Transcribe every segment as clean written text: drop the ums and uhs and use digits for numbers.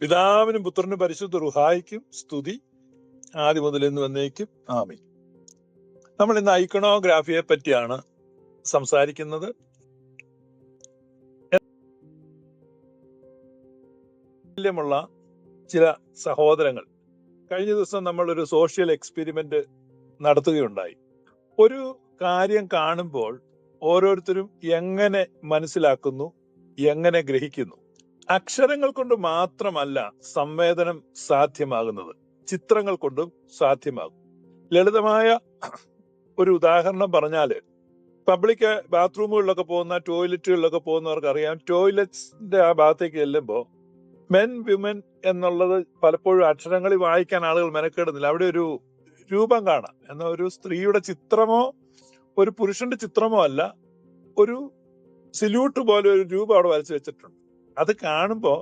പിതാവിനും പുത്രനും പരിശുദ്ധ റുഹായിക്കും സ്തുതി, ആദ്യം മുതൽ ഇന്ന് വന്നേക്കും. ആമീൻ. നമ്മൾ ഇന്ന് ഐക്കണോഗ്രാഫിയെ പറ്റിയാണ് സംസാരിക്കുന്നത്. ുള്ള ചില സഹോദരങ്ങൾ കഴിഞ്ഞ ദിവസം നമ്മൾ ഒരു സോഷ്യൽ എക്സ്പെരിമെന്റ് നടത്തുകയുണ്ടായി. ഒരു കാര്യം കാണുമ്പോൾ ഓരോരുത്തരും എങ്ങനെ മനസ്സിലാക്കുന്നു, എങ്ങനെ ഗ്രഹിക്കുന്നു. അക്ഷരങ്ങൾ കൊണ്ട് മാത്രമല്ല സംവേദനം സാധ്യമാകുന്നത്, ചിത്രങ്ങൾ കൊണ്ടും സാധ്യമാകും. ലളിതമായ ഒരു ഉദാഹരണം പറഞ്ഞാല്, പബ്ലിക് ബാത്റൂമുകളിലൊക്കെ പോകുന്ന, ടോയ്ലറ്റുകളിലൊക്കെ പോകുന്നവർക്ക് അറിയാം, ടോയ്ലറ്റ്സിന്റെ ആ ഭാഗത്തേക്ക് ചെല്ലുമ്പോൾ മെൻ വിമൻ എന്നുള്ളത് പലപ്പോഴും അക്ഷരങ്ങളിൽ വായിക്കാൻ ആളുകൾ മെനക്കെടുന്നില്ല. അവിടെ ഒരു രൂപം കാണാം. എന്നാൽ ഒരു സ്ത്രീയുടെ ചിത്രമോ ഒരു പുരുഷന്റെ ചിത്രമോ അല്ല, ഒരു സില്യൂട്ട് പോലെ ഒരു രൂപം അവിടെ വരച്ചു വെച്ചിട്ടുണ്ട്. അത് കാണുമ്പോൾ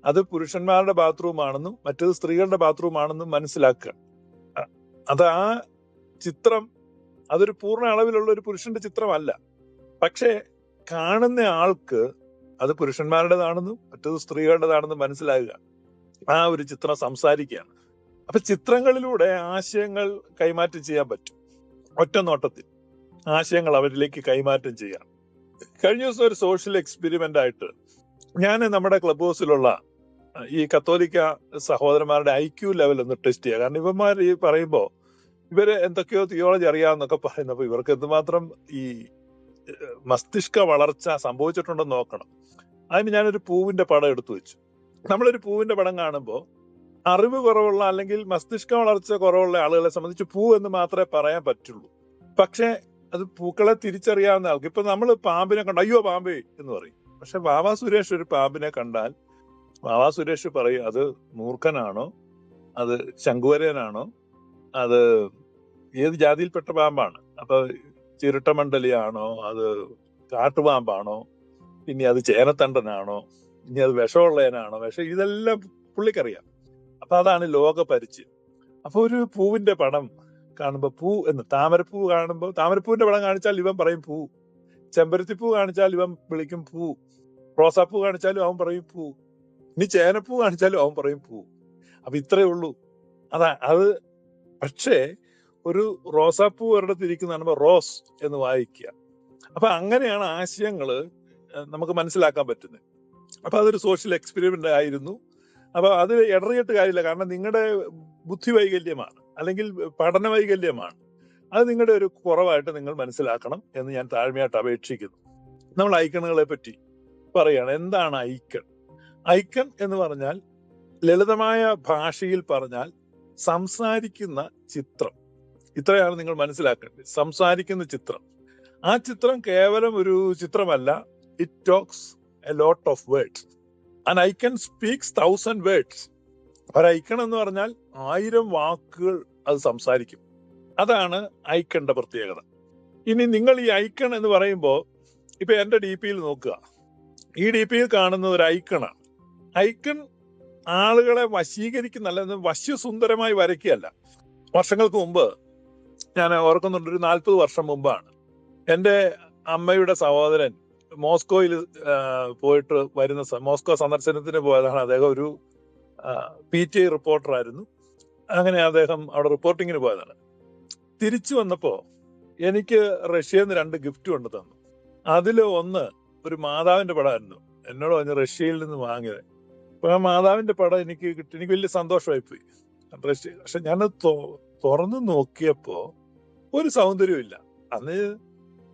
അത് പുരുഷന്മാരുടെ ബാത്റൂം ആണെന്നും മറ്റേത് സ്ത്രീകളുടെ ബാത്റൂം ആണെന്നും മനസ്സിലാക്കുക. അത് ആ ചിത്രം അതൊരു പൂർണ്ണ അളവിലുള്ള ഒരു പുരുഷന്റെ ചിത്രമല്ല. പക്ഷേ കാണുന്ന ആൾക്ക് അത് പുരുഷന്മാരുടേതാണെന്നും മറ്റേത് സ്ത്രീകളുടേതാണെന്നും മനസ്സിലാകുക. ആ ഒരു ചിത്രം സംസാരിക്കുകയാണ്. അപ്പൊ ചിത്രങ്ങളിലൂടെ ആശയങ്ങൾ കൈമാറ്റം ചെയ്യാൻ പറ്റും. ഒറ്റ നോട്ടത്തിൽ ആശയങ്ങൾ അവരിലേക്ക് കൈമാറ്റം ചെയ്യാം. കഴിഞ്ഞ ദിവസം ഒരു സോഷ്യൽ എക്സ്പെരിമെന്റ് ആയിട്ട് ഞാൻ നമ്മുടെ ക്ലബ് ഹൗസിലുള്ള ഈ കത്തോലിക്ക സഹോദരന്മാരുടെ IQ ലെവൽ ഒന്ന് ടെസ്റ്റ് ചെയ്യുക. കാരണം ഇവന്മാർ ഈ പറയുമ്പോൾ ഇവര് എന്തൊക്കെയോ തിയോളജി അറിയാമെന്നൊക്കെ പറയുന്നപ്പോ ഇവർക്ക് എന്തുമാത്രം ഈ മസ്തിഷ്ക വളർച്ച സംഭവിച്ചിട്ടുണ്ടെന്ന് നോക്കണം. അതിന് ഞാനൊരു പൂവിന്റെ പടം എടുത്തു വെച്ചു. നമ്മളൊരു പൂവിന്റെ പടം കാണുമ്പോൾ അറിവ് കുറവുള്ള അല്ലെങ്കിൽ മസ്തിഷ്ക വളർച്ച കുറവുള്ള ആളുകളെ സംബന്ധിച്ച് പൂ എന്ന് മാത്രമേ പറയാൻ പറ്റുള്ളൂ. പക്ഷെ അത് പൂക്കളെ തിരിച്ചറിയാവുന്ന ആൾക്ക്, ഇപ്പൊ നമ്മൾ പാമ്പിനെ കണ്ട അയ്യോ പാമ്പേ എന്ന് പറയും. പക്ഷെ വാവാ സുരേഷ് ഒരു പാമ്പിനെ കണ്ടാൽ വാവാ സുരേഷ് പറയും അത് മൂർഖനാണോ, അത് ശംഖുവരനാണോ, അത് ഏത് ജാതിയിൽപ്പെട്ട പാമ്പാണ്, അപ്പൊ ചിരുട്ടമണ്ഡലിയാണോ, അത് കാട്ടുപാമ്പാണോ, ഇനി അത് ചേനത്തണ്ടനാണോ, ഇനി അത് വിഷമുള്ളവനാണോ, ഇതെല്ലാം പുള്ളിക്കറിയാം. അപ്പൊ അതാണ് ലോക പരിചയം. അപ്പൊ ഒരു പൂവിന്റെ പടം കാണുമ്പോ പൂ എന്ന്, താമരപ്പൂ കാണുമ്പോൾ താമരപ്പൂവിന്റെ പടം കാണിച്ചാൽ ഇവൻ പറയും പൂ, ചെമ്പരത്തിപ്പൂ കാണിച്ചാൽ ഇവൻ വിളിക്കും പൂ, റോസാപ്പൂ കാണിച്ചാലും അവൻ പറയും പൂ, ഇനി ചേനപ്പൂ കാണിച്ചാലും അവൻ പറയും പൂ. അപ്പൊ ഇത്രയേ ഉള്ളൂ. അത് പക്ഷേ ഒരു റോസാപ്പൂ ഒരിടത്തിരിക്കുന്ന കാണുമ്പോ റോസ് എന്ന് വായിക്കുക. അപ്പൊ അങ്ങനെയാണ് ആശയങ്ങള് നമുക്ക് മനസ്സിലാക്കാൻ പറ്റുന്നത്. അപ്പൊ അതൊരു സോഷ്യൽ എക്സ്പെരിമെന്റ് ആയിരുന്നു. അപ്പൊ അത് ഇടറിയിട്ട് കാര്യമില്ല. കാരണം നിങ്ങളുടെ ബുദ്ധി വൈകല്യമാണ് അല്ലെങ്കിൽ പഠന വൈകല്യമാണ്. അത് നിങ്ങളുടെ ഒരു കുറവായിട്ട് നിങ്ങൾ മനസ്സിലാക്കണം എന്ന് ഞാൻ താഴ്മയായിട്ട് അപേക്ഷിക്കുന്നു. നമ്മൾ ഐക്കണുകളെ പറ്റി പറയുകയാണ്. എന്താണ് ഐക്കൺ? ഐക്കൺ എന്ന് പറഞ്ഞാൽ ലളിതമായ ഭാഷയിൽ പറഞ്ഞാൽ സംസാരിക്കുന്ന ചിത്രം. ഇത്രയാണ് നിങ്ങൾ മനസ്സിലാക്കേണ്ടത്. സംസാരിക്കുന്ന ചിത്രം. ആ ചിത്രം കേവലം ഒരു ചിത്രമല്ല. It talks a lot of words. An icon speaks 1,000 words. ഒരു ഐക്കൺ എന്ന് പറഞ്ഞാൽ 1000 വാക്കുകൾ അത് സംസാരിക്കും. അതാണ് ഐക്കണിന്റെ പ്രത്യേകത. ഇനി നിങ്ങൾ ഈ ഐക്കൺ എന്ന് പറയുമ്പോൾ ഇപ്പൊ എന്റെ DP-യിൽ നോക്കുക. ഈ DP-യിൽ കാണുന്നത് ഒരു ഐക്കണാണ്. ഐക്കൺ ആളുകളെ വശീകരിക്കുന്ന, അല്ലെന്ന് വശ്യസുന്ദരമായി വരയ്ക്കുകയല്ല. വർഷങ്ങൾക്ക് മുമ്പ് ഞാൻ ഓർക്കുന്നുണ്ട്, ഒരു 40 വർഷം മുമ്പാണ് എൻ്റെ അമ്മയുടെ സഹോദരൻ മോസ്കോയിൽ പോയിട്ട് വരുന്ന, മോസ്കോ സന്ദർശനത്തിന് പോയതാണ്. അദ്ദേഹം ഒരു PTI റിപ്പോർട്ടറായിരുന്നു. അങ്ങനെ അദ്ദേഹം അവിടെ റിപ്പോർട്ടിങ്ങിന് പോയതാണ്. തിരിച്ചു വന്നപ്പോ എനിക്ക് റഷ്യയിൽ നിന്ന് 2 ഗിഫ്റ്റ് കൊണ്ട് തന്നു. അതില് ഒന്ന് ഒരു മാതാവിന്റെ പടമായിരുന്നു. എന്നോട് പറഞ്ഞ് റഷ്യയിൽ നിന്ന് വാങ്ങിയത്. അപ്പൊ ആ മാതാവിന്റെ പടം എനിക്ക് കിട്ടി. എനിക്ക് വലിയ സന്തോഷമായി പോയി. പക്ഷെ ഞാൻ തുറന്നു നോക്കിയപ്പോ ഒരു സൗന്ദര്യവും ഇല്ല.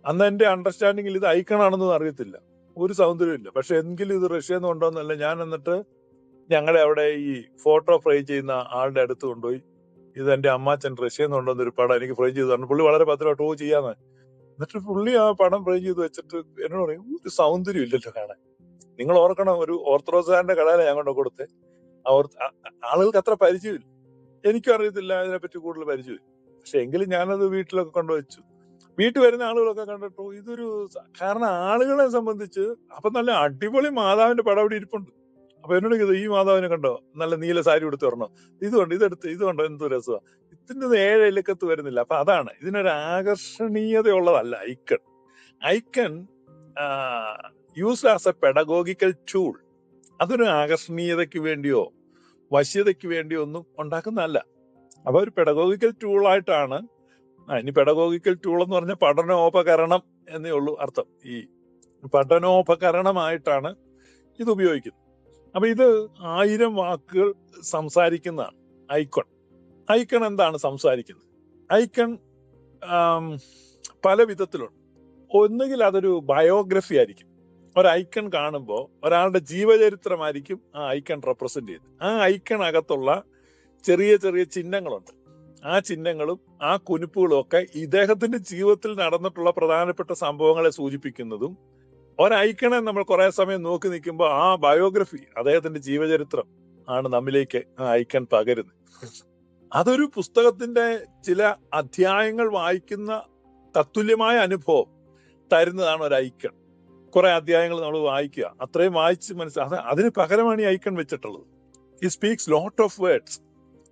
അന്ന് എന്റെ അണ്ടർസ്റ്റാൻഡിങ്ങിൽ ഇത് ഐക്കണാണെന്നൊന്നും അറിയത്തില്ല. ഒരു സൗന്ദര്യമില്ല. പക്ഷെ എങ്കിലും ഇത് റഷ്യന്ന് കൊണ്ടുവന്നല്ല. ഞാൻ എന്നിട്ട് ഞങ്ങളുടെ അവിടെ ഈ ഫോട്ടോ ഫ്രെയിം ചെയ്യുന്ന ആളുടെ അടുത്ത് കൊണ്ടുപോയി, ഇത് എന്റെ അമ്മാച്ചൻ റഷ്യന്ന് കൊണ്ടുവന്ന ഒരു പടം എനിക്ക് ഫ്രെയിം ചെയ്ത് തരണം. പുള്ളി വളരെ ഭദ്രമായിട്ട് ചെയ്യാന്ന്. എന്നിട്ട് പുള്ളി ആ പടം ഫ്രെയിം ചെയ്ത് വെച്ചിട്ട് എന്നോട് പറയും, ഒരു സൗന്ദര്യം ഇല്ലല്ലോ കാണാൻ. നിങ്ങൾ ഓർക്കണം, ഒരു ഓർത്തഡോക്സുകാരന്റെ കടയിലാണ് ഞാൻ കൊണ്ട് കൊടുത്തേ. ആളുകൾക്ക് അത്ര പരിചയമില്ല. എനിക്കും അറിയത്തില്ല, അതിനെപ്പറ്റി കൂടുതൽ പരിചയമില്ല. പക്ഷെ എങ്കിലും ഞാനത് വീട്ടിലൊക്കെ കൊണ്ടുവച്ചു. വീട്ടിൽ വരുന്ന ആളുകളൊക്കെ കണ്ടിട്ടോ ഇതൊരു, കാരണം ആളുകളെ സംബന്ധിച്ച് അപ്പൊ നല്ല അടിപൊളി മാതാവിന്റെ പടം അവിടെ ഇരിപ്പുണ്ട്. അപ്പൊ എന്നോട് ഈ മാതാവിനെ കണ്ടോ, നല്ല നീല സാരി എടുത്ത് വരണോ, ഇതുകൊണ്ട് ഇത് കണ്ടോ, എന്ത് രസമാണ്, ഇതിന്റെ 7 ഇലക്കത്ത് വരുന്നില്ല. അപ്പൊ അതാണ്, ഇതിനൊരു ആകർഷണീയതയുള്ളതല്ല icon. Icon used as a pedagogical tool. അതൊരു ആകർഷണീയതയ്ക്ക് വേണ്ടിയോ വശ്യതയ്ക്ക് വേണ്ടി ഒന്നും ഉണ്ടാക്കുന്നതല്ല. അപ്പൊ ഒരു പെഡഗോഗിക്കൽ ടൂളായിട്ടാണ്, ഇനി പെഡഗോഗിക്കൽ ടൂൾ എന്ന് പറഞ്ഞാൽ പഠനോപകരണം എന്നേ ഉള്ളൂ അർത്ഥം. ഈ പഠനോപകരണമായിട്ടാണ് ഇത് ഉപയോഗിക്കുന്നത്. അപ്പൊ ഇത് 1000 വാക്കുകൾ സംസാരിക്കുന്നതാണ് ഐക്കൺ. ഐക്കൺ എന്താണ് സംസാരിക്കുന്നത്? ഐക്കൺ പല വിധത്തിലുണ്ട്. ഒന്നുകിൽ അതൊരു ബയോഗ്രഫി ആയിരിക്കും. ഒരു ഐക്കൺ കാണുമ്പോൾ ഒരാളുടെ ജീവചരിത്രമായിരിക്കും ആ ഐക്കൺ റെപ്രസെന്റ് ചെയ്ത്. ആ ഐക്കൺ അകത്തുള്ള ചെറിയ ചെറിയ ചിഹ്നങ്ങളുണ്ട്. ആ ചിഹ്നങ്ങളും ആ കുനിപ്പുകളും ഒക്കെ ഇദ്ദേഹത്തിന്റെ ജീവിതത്തിൽ നടന്നിട്ടുള്ള പ്രധാനപ്പെട്ട സംഭവങ്ങളെ സൂചിപ്പിക്കുന്നതും, ഒരൈക്കണെ നമ്മൾ കുറെ സമയം നോക്കി നിൽക്കുമ്പോൾ ആ ബയോഗ്രഫി, അദ്ദേഹത്തിന്റെ ജീവചരിത്രം ആണ് നമ്മിലേക്ക് ആ ഐക്കൺ പകരുന്നത്. അതൊരു പുസ്തകത്തിന്റെ ചില അധ്യായങ്ങൾ വായിക്കുന്ന തത്തുല്യമായ അനുഭവം തരുന്നതാണ് ഒരു ഐക്കൺ. കുറെ അധ്യായങ്ങൾ നമ്മൾ വായിക്കുക, അത്രയും വായിച്ച് മനസ്സിലാക്കുക. അതിന് പകരമാണ് ഈ ഐക്കൺ വെച്ചിട്ടുള്ളത്. ഈ സ്പീക്സ് ലോട്ട് ഓഫ് വേർഡ്സ്.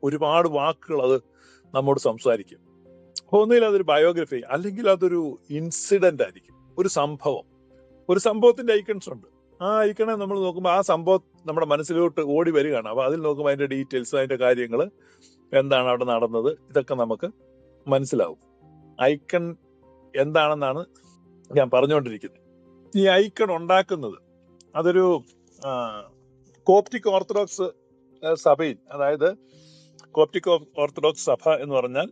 ഒരുപാട് വാക്കുകൾ അത് നമ്മോട് സംസാരിക്കും. ഒന്നുകിൽ അതൊരു ബയോഗ്രഫി, അല്ലെങ്കിൽ അതൊരു ഇൻസിഡന്റ് ആയിരിക്കും, ഒരു സംഭവം. ഒരു സംഭവത്തിന്റെ ഐക്കൺസ് ഉണ്ട്. ആ ഐക്കണെ നമ്മൾ നോക്കുമ്പോൾ ആ സംഭവം നമ്മുടെ മനസ്സിലോട്ട് ഓടി വരികയാണ്. അപ്പൊ അതിൽ നോക്കുമ്പോൾ അതിന്റെ ഡീറ്റെയിൽസ്, അതിന്റെ കാര്യങ്ങൾ, എന്താണ് അവിടെ നടന്നത്, ഇതൊക്കെ നമുക്ക് മനസ്സിലാവും. ഐക്കൺ എന്താണെന്നാണ് ഞാൻ പറഞ്ഞുകൊണ്ടിരിക്കുന്നത്. ഈ ഐക്കൺ ഉണ്ടാക്കുന്നത് അതൊരു കോപ്റ്റിക് ഓർത്തഡോക്സ് സഭയിൽ, അതായത് കോപ്റ്റിക് ഓർത്തഡോക്സ് സഭ എന്ന് പറഞ്ഞാൽ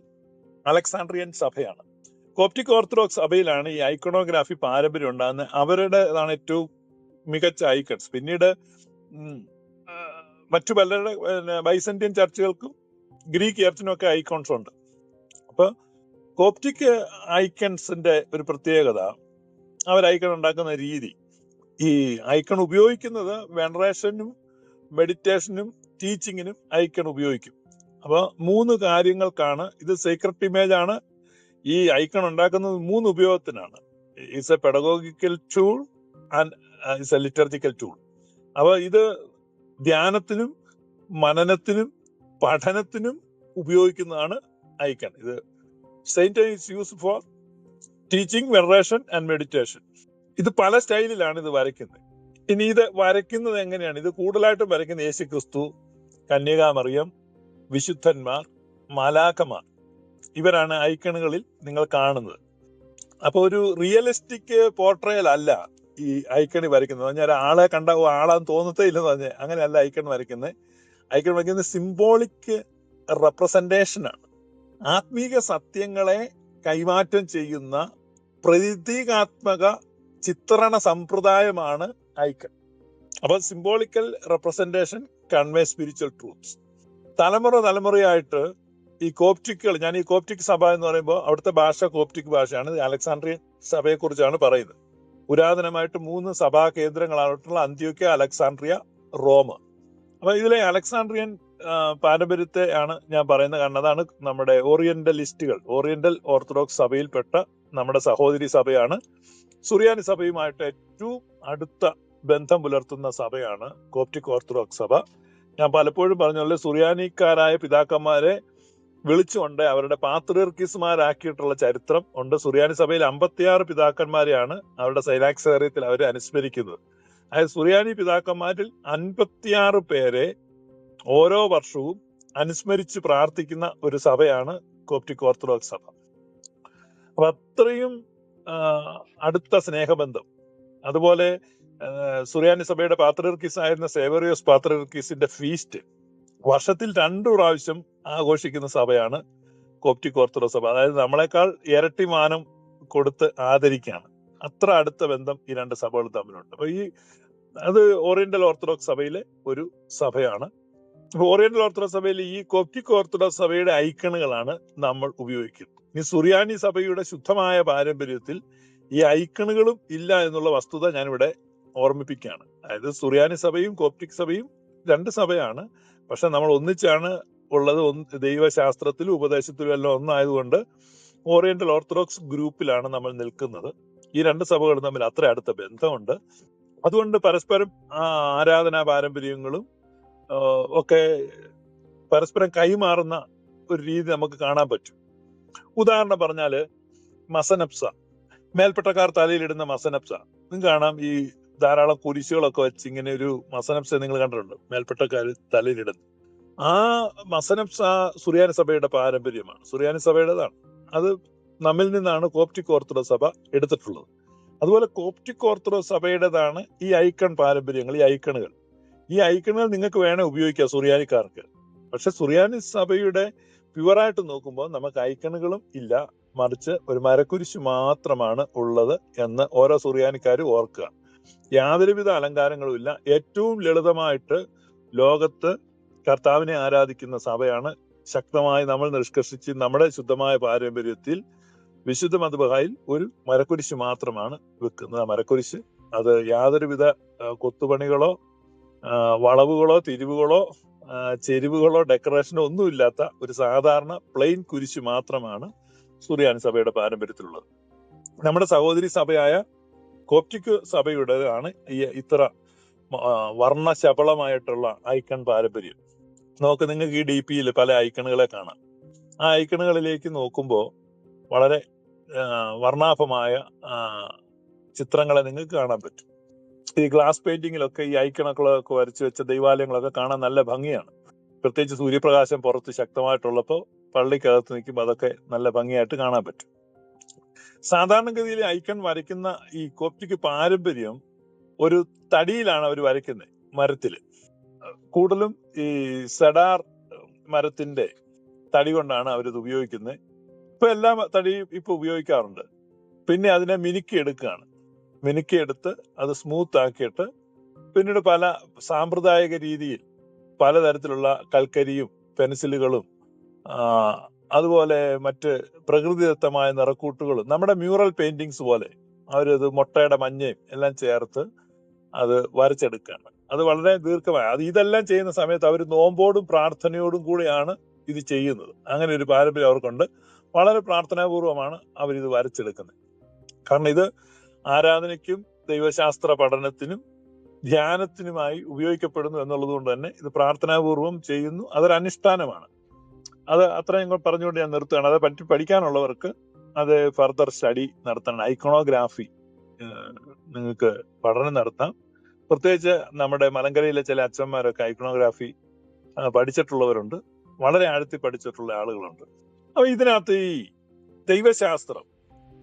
അലക്സാണ്ട്രിയൻ സഭയാണ്. കോപ്റ്റിക് ഓർത്തഡോക്സ് സഭയിലാണ് ഈ ഐക്കണോഗ്രാഫി പാരമ്പര്യം ഉണ്ടാകുന്നത്. അവരുടേതാണ് ഏറ്റവും മികച്ച ഐക്കൺസ്. പിന്നീട് മറ്റു പലരുടെ ബൈസന്റിയൻ ചർച്ചുകൾക്കും ഗ്രീക്ക് ചർച്ചിനും ഒക്കെ ഐക്കോൺസ് ഉണ്ട്. അപ്പൊ കോപ്റ്റിക് ഐക്കൺസിന്റെ ഒരു പ്രത്യേകത, അവർ ഐക്കൺ ഉണ്ടാക്കുന്ന രീതി. ഈ ഐക്കൺ ഉപയോഗിക്കുന്നത് വെനറേഷനും മെഡിറ്റേഷനും ടീച്ചിങ്ങിനും ഐക്കൺ ഉപയോഗിക്കും. അപ്പൊ 3 കാര്യങ്ങൾക്കാണ് ഇത്. സീക്രട്ട് ഇമേജ് ആണ്. ഈ ഐക്കൺ ഉണ്ടാക്കുന്നത് 3 ഉപയോഗത്തിനാണ്. It's a pedagogical tool and it's a liturgical tool. അപ്പൊ ഇത് ധ്യാനത്തിനും മനനത്തിനും പഠനത്തിനും ഉപയോഗിക്കുന്നതാണ് ഐക്കൺ. ഇത് saint is used for teaching, veneration and meditation. ഇത് പല സ്റ്റൈലിലാണ് ഇത് വരയ്ക്കുന്നത്. ഇനി ഇത് വരയ്ക്കുന്നത് എങ്ങനെയാണ്? ഇത് കൂടുതലായിട്ടും വരയ്ക്കുന്നത് യേശുക്രിസ്തു, കന്യകാമറിയം, വിശുദ്ധന്മാർ, മാലാഖമാർ, ഇവരാണ് ഐക്കണുകളിൽ നിങ്ങൾ കാണുന്നത്. അപ്പൊ ഒരു റിയലിസ്റ്റിക് പോർട്രയൽ അല്ല ഈ ഐക്കണി വരയ്ക്കുന്നത്. ഞാൻ ആളെ കണ്ട ആളാന്ന് തോന്നത്തേ ഇല്ലെന്ന് പറഞ്ഞ് അങ്ങനെയല്ല ഐക്കൺ വരയ്ക്കുന്നത്. ഐക്കൺ വരയ്ക്കുന്നത് സിംബോളിക് റെപ്രസെന്റേഷൻ ആണ്. ആത്മീക സത്യങ്ങളെ കൈമാറ്റം ചെയ്യുന്ന പ്രതീകാത്മക ചിത്രണ സമ്പ്രദായമാണ് ഐക്കൺ. അപ്പൊ symbolical representation convey spiritual truths. തലമുറയായിട്ട് ഈ കോപ്റ്റിക്കുകൾ, ഞാൻ ഈ കോപ്റ്റിക് സഭ എന്ന് പറയുമ്പോൾ അവിടുത്തെ ഭാഷ കോപ്റ്റിക് ഭാഷയാണ്. അലക്സാണ്ട്രിയൻ സഭയെ കുറിച്ചാണ് പറയുന്നത്. പുരാതനമായിട്ട് 3 സഭാ കേന്ദ്രങ്ങളായിട്ടുള്ള അന്ത്യോക്യ, അലക്സാണ്ട്രിയ, റോം. അപ്പൊ ഇതിലെ അലക്സാണ്ട്രിയൻ പാരമ്പര്യത്തെ ആണ് ഞാൻ പറയുന്നത്. കാരണം അതാണ് നമ്മുടെ ഓറിയന്റലിസ്റ്റുകൾ, ഓറിയന്റൽ ഓർത്തഡോക്സ് സഭയിൽപ്പെട്ട നമ്മുടെ സഹോദരി സഭയാണ്. സുറിയാനി സഭയുമായിട്ട് ഏറ്റവും അടുത്ത ബന്ധം പുലർത്തുന്ന സഭയാണ് കോപ്റ്റിക് ഓർത്തഡോക്സ് സഭ. ഞാൻ പലപ്പോഴും പറഞ്ഞ സുറിയാനിക്കാരായ പിതാക്കന്മാരെ വിളിച്ചുകൊണ്ട് അവരുടെ പാത്രിയർക്കീസുമാരാക്കിയിട്ടുള്ള ചരിത്രം ഉണ്ട്. സുറിയാനി സഭയിൽ 56 പിതാക്കന്മാരെയാണ് അവരുടെ സൈലാക്സേറിയത്തിൽ അവർ അനുസ്മരിക്കുന്നത്. അതായത് സുറിയാനി പിതാക്കന്മാരിൽ 56 പേരെ ഓരോ വർഷവും അനുസ്മരിച്ച് പ്രാർത്ഥിക്കുന്ന ഒരു സഭയാണ് കോപ്റ്റിക് ഓർത്തഡോക്സ് സഭ. അപ്പൊ അത്രയും അടുത്ത സ്നേഹബന്ധം. അതുപോലെ സുറിയാനി സഭയുടെ പാത്രിയർക്കീസ് ആയിരുന്ന സേവറിയോസ് പാത്രിയർക്കീസിന്റെ ഫീസ്റ്റ് വർഷത്തിൽ 2 പ്രാവശ്യം ആഘോഷിക്കുന്ന സഭയാണ് കോപ്റ്റിക് ഓർത്തഡോക്സ് സഭ. അതായത് നമ്മളെക്കാൾ ഇരട്ടി മാനം കൊടുത്ത് ആദരിക്കുകയാണ്. അത്ര അടുത്ത ബന്ധം ഈ 2 സഭകൾ തമ്മിലുണ്ട്. അപ്പൊ അത് ഓറിയന്റൽ ഓർത്തഡോക്സ് സഭയിലെ ഒരു സഭയാണ്. ഓറിയന്റൽ ഓർത്തഡോക്സ് സഭയിൽ ഈ കോപ്റ്റിക് ഓർത്തഡോക്സ് സഭയുടെ ഐക്കണുകളാണ് നമ്മൾ ഉപയോഗിക്കുന്നത്. ഈ സുറിയാനി സഭയുടെ ശുദ്ധമായ പാരമ്പര്യത്തിൽ ഈ ഐക്കണുകളും ഇല്ല എന്നുള്ള വസ്തുത ഞാനിവിടെ ഓർമ്മിപ്പിക്കുകയാണ്. അതായത് സുറിയാനി സഭയും കോപ്റ്റിക് സഭയും 2 സഭയാണ്. പക്ഷെ നമ്മൾ ഒന്നിച്ചാണ് ഉള്ളത്. ദൈവശാസ്ത്രത്തിലും ഉപദേശത്തിലും എല്ലാം ഒന്നായതുകൊണ്ട് ഓറിയന്റൽ ഓർത്തഡോക്സ് ഗ്രൂപ്പിലാണ് നമ്മൾ നിൽക്കുന്നത്. ഈ 2 സഭകളും തമ്മിൽ അത്ര അടുത്ത ബന്ധമുണ്ട്. അതുകൊണ്ട് പരസ്പരം ആരാധനാ പാരമ്പര്യങ്ങളും ഒക്കെ പരസ്പരം കൈമാറുന്ന ഒരു രീതി നമുക്ക് കാണാൻ പറ്റും. ഉദാഹരണം പറഞ്ഞാല് മസനപ്സ, മേൽപ്പെട്ടക്കാർ തലയിലിടുന്ന മസനപ്സ. നിങ്ങൾക്ക് കാണാം ഈ ധാരാളം കുരിശുകളൊക്കെ വെച്ച് ഇങ്ങനെ ഒരു മസനപ്സ നിങ്ങൾ കണ്ടിട്ടുണ്ട് മേൽപ്പെട്ടക്കാർ തലയിലിടുന്നത്. ആ മസനം സുറിയാനി സഭയുടെ പാരമ്പര്യമാണ്, സുറിയാനി സഭയുടേതാണ്. അത് നമ്മിൽ നിന്നാണ് കോപ്റ്റിക് ഓർത്തഡോക്സ് സഭ എടുത്തിട്ടുള്ളത്. അതുപോലെ കോപ്റ്റിക് ഓർത്തഡോക്സ് സഭയുടേതാണ് ഈ ഐക്കൺ പാരമ്പര്യങ്ങൾ, ഈ ഐക്കണുകൾ. ഈ ഐക്കണുകൾ നിങ്ങൾക്ക് വേണേ ഉപയോഗിക്കാം സുറിയാനിക്കാർക്ക്. പക്ഷെ സുറിയാനി സഭയുടെ പ്യുവറായിട്ട് നോക്കുമ്പോൾ നമുക്ക് ഐക്കണുകളും ഇല്ല, മറിച്ച് ഒരു മരക്കുരിശ് മാത്രമാണ് ഉള്ളത് എന്ന് ഓരോ സുറിയാനിക്കാരും ഓർക്കുക. യാതൊരുവിധ അലങ്കാരങ്ങളും ഇല്ല. ഏറ്റവും ലളിതമായിട്ട് ലോകത്ത് കർത്താവിനെ ആരാധിക്കുന്ന സഭയാണ് ശക്തമായി നമ്മൾ നിഷ്കർഷിച്ച് നമ്മുടെ ശുദ്ധമായ പാരമ്പര്യത്തിൽ വിശുദ്ധ മദ്ബഹായിൽ ഒരു മരക്കുരിശ് മാത്രമാണ് വെക്കുന്നത്. ആ മരക്കുരിശ് അത് യാതൊരുവിധ കൊത്തുപണികളോ വളവുകളോ തിരിവുകളോ ചെരിവുകളോ ഡെക്കറേഷനോ ഒന്നുമില്ലാത്ത ഒരു സാധാരണ പ്ലെയിൻ കുരിശ് മാത്രമാണ് സുറിയാനി സഭയുടെ പാരമ്പര്യത്തിലുള്ളത്. നമ്മുടെ സഹോദരി സഭയായ കോപ്റ്റിക് സഭയുടേതാണ് ഈ ഇത്ര വർണ്ണശബളമായിട്ടുള്ള ഐക്കൺ പാരമ്പര്യം. നോക്ക്, നിങ്ങൾക്ക് ഈ DP-യിൽ പല ഐക്കണുകളെ കാണാം. ആ ഐക്കണുകളിലേക്ക് നോക്കുമ്പോൾ വളരെ വർണ്ണാഭമായ ചിത്രങ്ങളെ നിങ്ങൾക്ക് കാണാൻ പറ്റും. ഈ ഗ്ലാസ് പെയിന്റിങ്ങിലൊക്കെ ഈ ഐക്കണുകളൊക്കെ വരച്ചു വെച്ച ദൈവാലയങ്ങളൊക്കെ കാണാൻ നല്ല ഭംഗിയാണ്. പ്രത്യേകിച്ച് സൂര്യപ്രകാശം പുറത്ത് ശക്തമായിട്ടുള്ളപ്പോൾ പള്ളിക്കകത്ത് നിൽക്കുമ്പോൾ അതൊക്കെ നല്ല ഭംഗിയായിട്ട് കാണാൻ പറ്റും. സാധാരണഗതിയിൽ ഐക്കൺ വരയ്ക്കുന്ന ഈ കോപ്റ്റിക് പാരമ്പര്യം ഒരു തടിയിലാണ് അവർ വരയ്ക്കുന്നത്, മരത്തില്. കൂടുതലും ഈ സെഡാർ മരത്തിന്റെ തടി കൊണ്ടാണ് അവരിത് ഉപയോഗിക്കുന്നത്. ഇപ്പൊ എല്ലാ തടിയും ഇപ്പൊ ഉപയോഗിക്കാറുണ്ട്. പിന്നെ അതിനെ മിനുക്കിയെടുക്കുകയാണ്. മിനുക്കിയെടുത്ത് അത് സ്മൂത്ത് ആക്കിയിട്ട് പിന്നീട് പല സാമ്പ്രദായിക രീതിയിൽ പലതരത്തിലുള്ള കൽക്കരിയും പെൻസിലുകളും അതുപോലെ മറ്റ് പ്രകൃതിദത്തമായ നിറക്കൂട്ടുകളും നമ്മുടെ മ്യൂറൽ പെയിന്റിങ്സ് പോലെ അവരത് മുട്ടയുടെ മഞ്ഞയും എല്ലാം ചേർത്ത് അത് വരച്ചെടുക്കുകയാണ്. അത് വളരെ ദീർഘമായ ഇതെല്ലാം ചെയ്യുന്ന സമയത്ത് അവർ നോമ്പോടും പ്രാർത്ഥനയോടും കൂടിയാണ് ഇത് ചെയ്യുന്നത്. അങ്ങനെ ഒരു പാരമ്പര്യം അവർക്കുണ്ട്. വളരെ പ്രാർത്ഥനാപൂർവമാണ് അവരിത് വരച്ചെടുക്കുന്നത്. കാരണം ഇത് ആരാധനയ്ക്കും ദൈവശാസ്ത്ര പഠനത്തിനും ധ്യാനത്തിനുമായി ഉപയോഗിക്കപ്പെടുന്നു എന്നുള്ളത് കൊണ്ട് തന്നെ ഇത് പ്രാർത്ഥനാപൂർവം ചെയ്യുന്നു. അതൊരു അനുഷ്ഠാനമാണ്. അത് അത്രയും പറഞ്ഞുകൊണ്ട് ഞാൻ നിർത്തുകയാണ്. അത് പറ്റി പഠിക്കാനുള്ളവർക്ക് അത് ഫർദർ സ്റ്റഡി നടത്തണം. ഐക്കണോഗ്രാഫി നിങ്ങൾക്ക് പഠനം നടത്താം. പ്രത്യേകിച്ച് നമ്മുടെ മലങ്കരയിലെ ചില അച്ഛന്മാരൊക്കെ ഐക്കണോഗ്രാഫി പഠിച്ചിട്ടുള്ളവരുണ്ട്, വളരെ ആഴത്തിൽ പഠിച്ചിട്ടുള്ള ആളുകളുണ്ട്. അപ്പൊ ഇതിനകത്ത് ഈ ദൈവശാസ്ത്രം,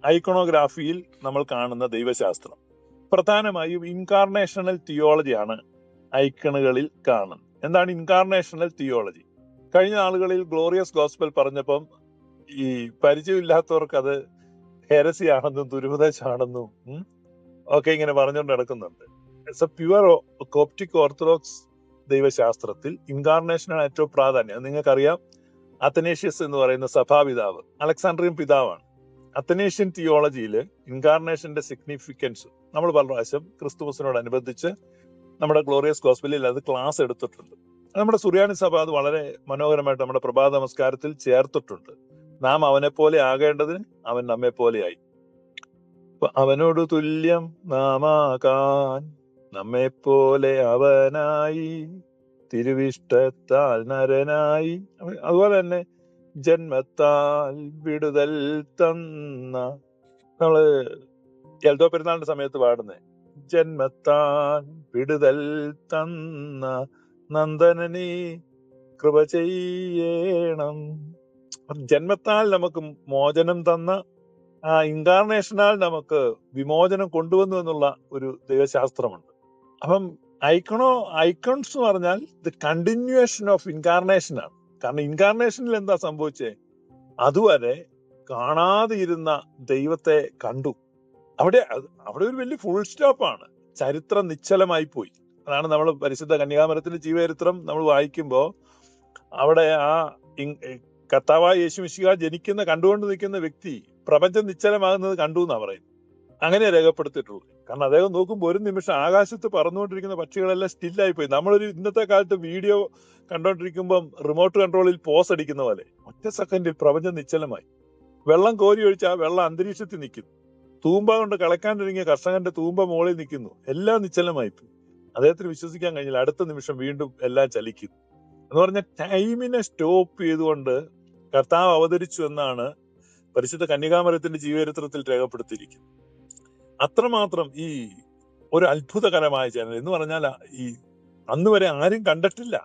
ഐക്കണോഗ്രാഫിയിൽ നമ്മൾ കാണുന്ന ദൈവശാസ്ത്രം പ്രധാനമായും ഇൻകാർണേഷണൽ തിയോളജിയാണ് ഐക്കണുകളിൽ കാണുന്നത്. എന്താണ് ഇൻകാർണേഷണൽ തിയോളജി? കഴിഞ്ഞ നാളുകളിൽ ഗ്ലോറിയസ് ഗോസ്പൽ പറഞ്ഞപ്പം ഈ പരിചയമില്ലാത്തവർക്ക് അത് ഹെരസിയാണെന്നും ദുരുപദേശമാണെന്നും ഒക്കെ ഇങ്ങനെ പറഞ്ഞുകൊണ്ട് നടക്കുന്നുണ്ട്. It's a pure Coptic Orthodox ദൈവശാസ്ത്രത്തിൽ ഇൻകാർണേഷനാണ് ഏറ്റവും പ്രാധാന്യം. നിങ്ങൾക്കറിയാം, അത്തനേഷ്യസ് എന്ന് പറയുന്ന സഭാപിതാവ് അലക്സാണ്ട്രിയൻ പിതാവാണ്. അത്തനേഷ്യൻ തിയോളജിയിൽ ഇൻകാർണേഷന്റെ സിഗ്നിഫിക്കൻസ് നമ്മൾ പല പ്രാവശ്യം ക്രിസ്തുമസിനോടനുബന്ധിച്ച് നമ്മുടെ ഗ്ലോറിയസ് ഗോസ്പലിൽ അത് ക്ലാസ് എടുത്തിട്ടുണ്ട്. നമ്മുടെ സുറിയാനി സഭ അത് വളരെ മനോഹരമായിട്ട് നമ്മുടെ പ്രഭാത നമസ്കാരത്തിൽ ചേർത്തിട്ടുണ്ട്. നാം അവനെ പോലെ ആകേണ്ടതിന് അവൻ നമ്മെ പോലെയായി. അവനോട് തുല്യം നാമാകാൻ നമ്മെ പോലെ അവനായി, തിരുവിഷ്ടത്താൽ നരനായി. അതുപോലെ തന്നെ ജന്മത്താൽ വിടുതൽ തന്ന, നമ്മള് എൽദോ പെരുന്നാളിന്റെ സമയത്ത് പാടുന്നേ, ജന്മത്താൽ വിടുതൽ തന്ന നന്ദനനീ കൃപ ചെയ്യണം. ജന്മത്താൽ നമുക്ക് മോചനം തന്ന, ആ ഇൻകാർണേഷനാൽ നമുക്ക് വിമോചനം കൊണ്ടുവന്നു എന്നുള്ള ഒരു ദൈവശാസ്ത്രമുണ്ട്. അപ്പം ഐക്കൺസ് എന്ന് പറഞ്ഞാൽ ദ കണ്ടിന്യൂവേഷൻ ഓഫ് ഇൻകാർണേഷൻ ആണ്. കാരണം ഇൻകാർണേഷനിൽ എന്താ സംഭവിച്ചേ? അതുവരെ കാണാതെ ഇരുന്ന ദൈവത്തെ കണ്ടു. അവിടെ ഒരു വലിയ ഫുൾ സ്റ്റോപ്പാണ്. ചരിത്രം നിശ്ചലമായി പോയി. അതാണ് നമ്മൾ പരിശുദ്ധ കന്യകാമരത്തിന്റെ ജീവചരിത്രം നമ്മൾ വായിക്കുമ്പോൾ അവിടെ ആ കർത്താവായ യേശുമിശിഹ കണ്ടുകൊണ്ട് നിൽക്കുന്ന വ്യക്തി പ്രപഞ്ചം നിശ്ചലമാകുന്നത് കണ്ടു എന്നാ പറയുന്നത്. അങ്ങനെ രേഖപ്പെടുത്തിയിട്ടുള്ളൂ. കാരണം അദ്ദേഹം നോക്കുമ്പോൾ ഒരു നിമിഷം ആകാശത്ത് പറന്നുകൊണ്ടിരിക്കുന്ന പക്ഷികളെല്ലാം സ്റ്റില്ലായി പോയി. നമ്മളൊരു ഇന്നത്തെ കാലത്ത് വീഡിയോ കണ്ടോണ്ടിരിക്കുമ്പം റിമോട്ട് കൺട്രോളിൽ പോസ് അടിക്കുന്ന പോലെ ഒറ്റ സെക്കൻഡിൽ പ്രപഞ്ചം നിശ്ചലമായി. വെള്ളം കോരി ഒഴിച്ച് ആ വെള്ളം അന്തരീക്ഷത്തിൽ നിൽക്കുന്നു. തൂമ്പ കൊണ്ട് കളക്കാണ്ടിരിങ്ങിയ കർഷകന്റെ തൂമ്പ മുകളിൽ നിൽക്കുന്നു. എല്ലാം നിശ്ചലമായി പോയി. അദ്ദേഹത്തിന് വിശ്വസിക്കാൻ കഴിഞ്ഞില്ല. അടുത്ത നിമിഷം വീണ്ടും എല്ലാം ചലിക്കുന്നു. എന്ന് പറഞ്ഞാൽ ടൈമിനെ സ്റ്റോപ്പ് ചെയ്തുകൊണ്ട് കർത്താവ് അവതരിച്ചു എന്നാണ് പരിശുദ്ധ കന്യകാമരത്തിന്റെ ജീവചരിത്രത്തിൽ രേഖപ്പെടുത്തിയിരിക്കുന്നത്. അത്രമാത്രം ഈ ഒരു അത്ഭുതകരമായ ചലനം എന്ന് പറഞ്ഞാൽ ഈ അന്ന് വരെ ആരും കണ്ടിട്ടില്ല.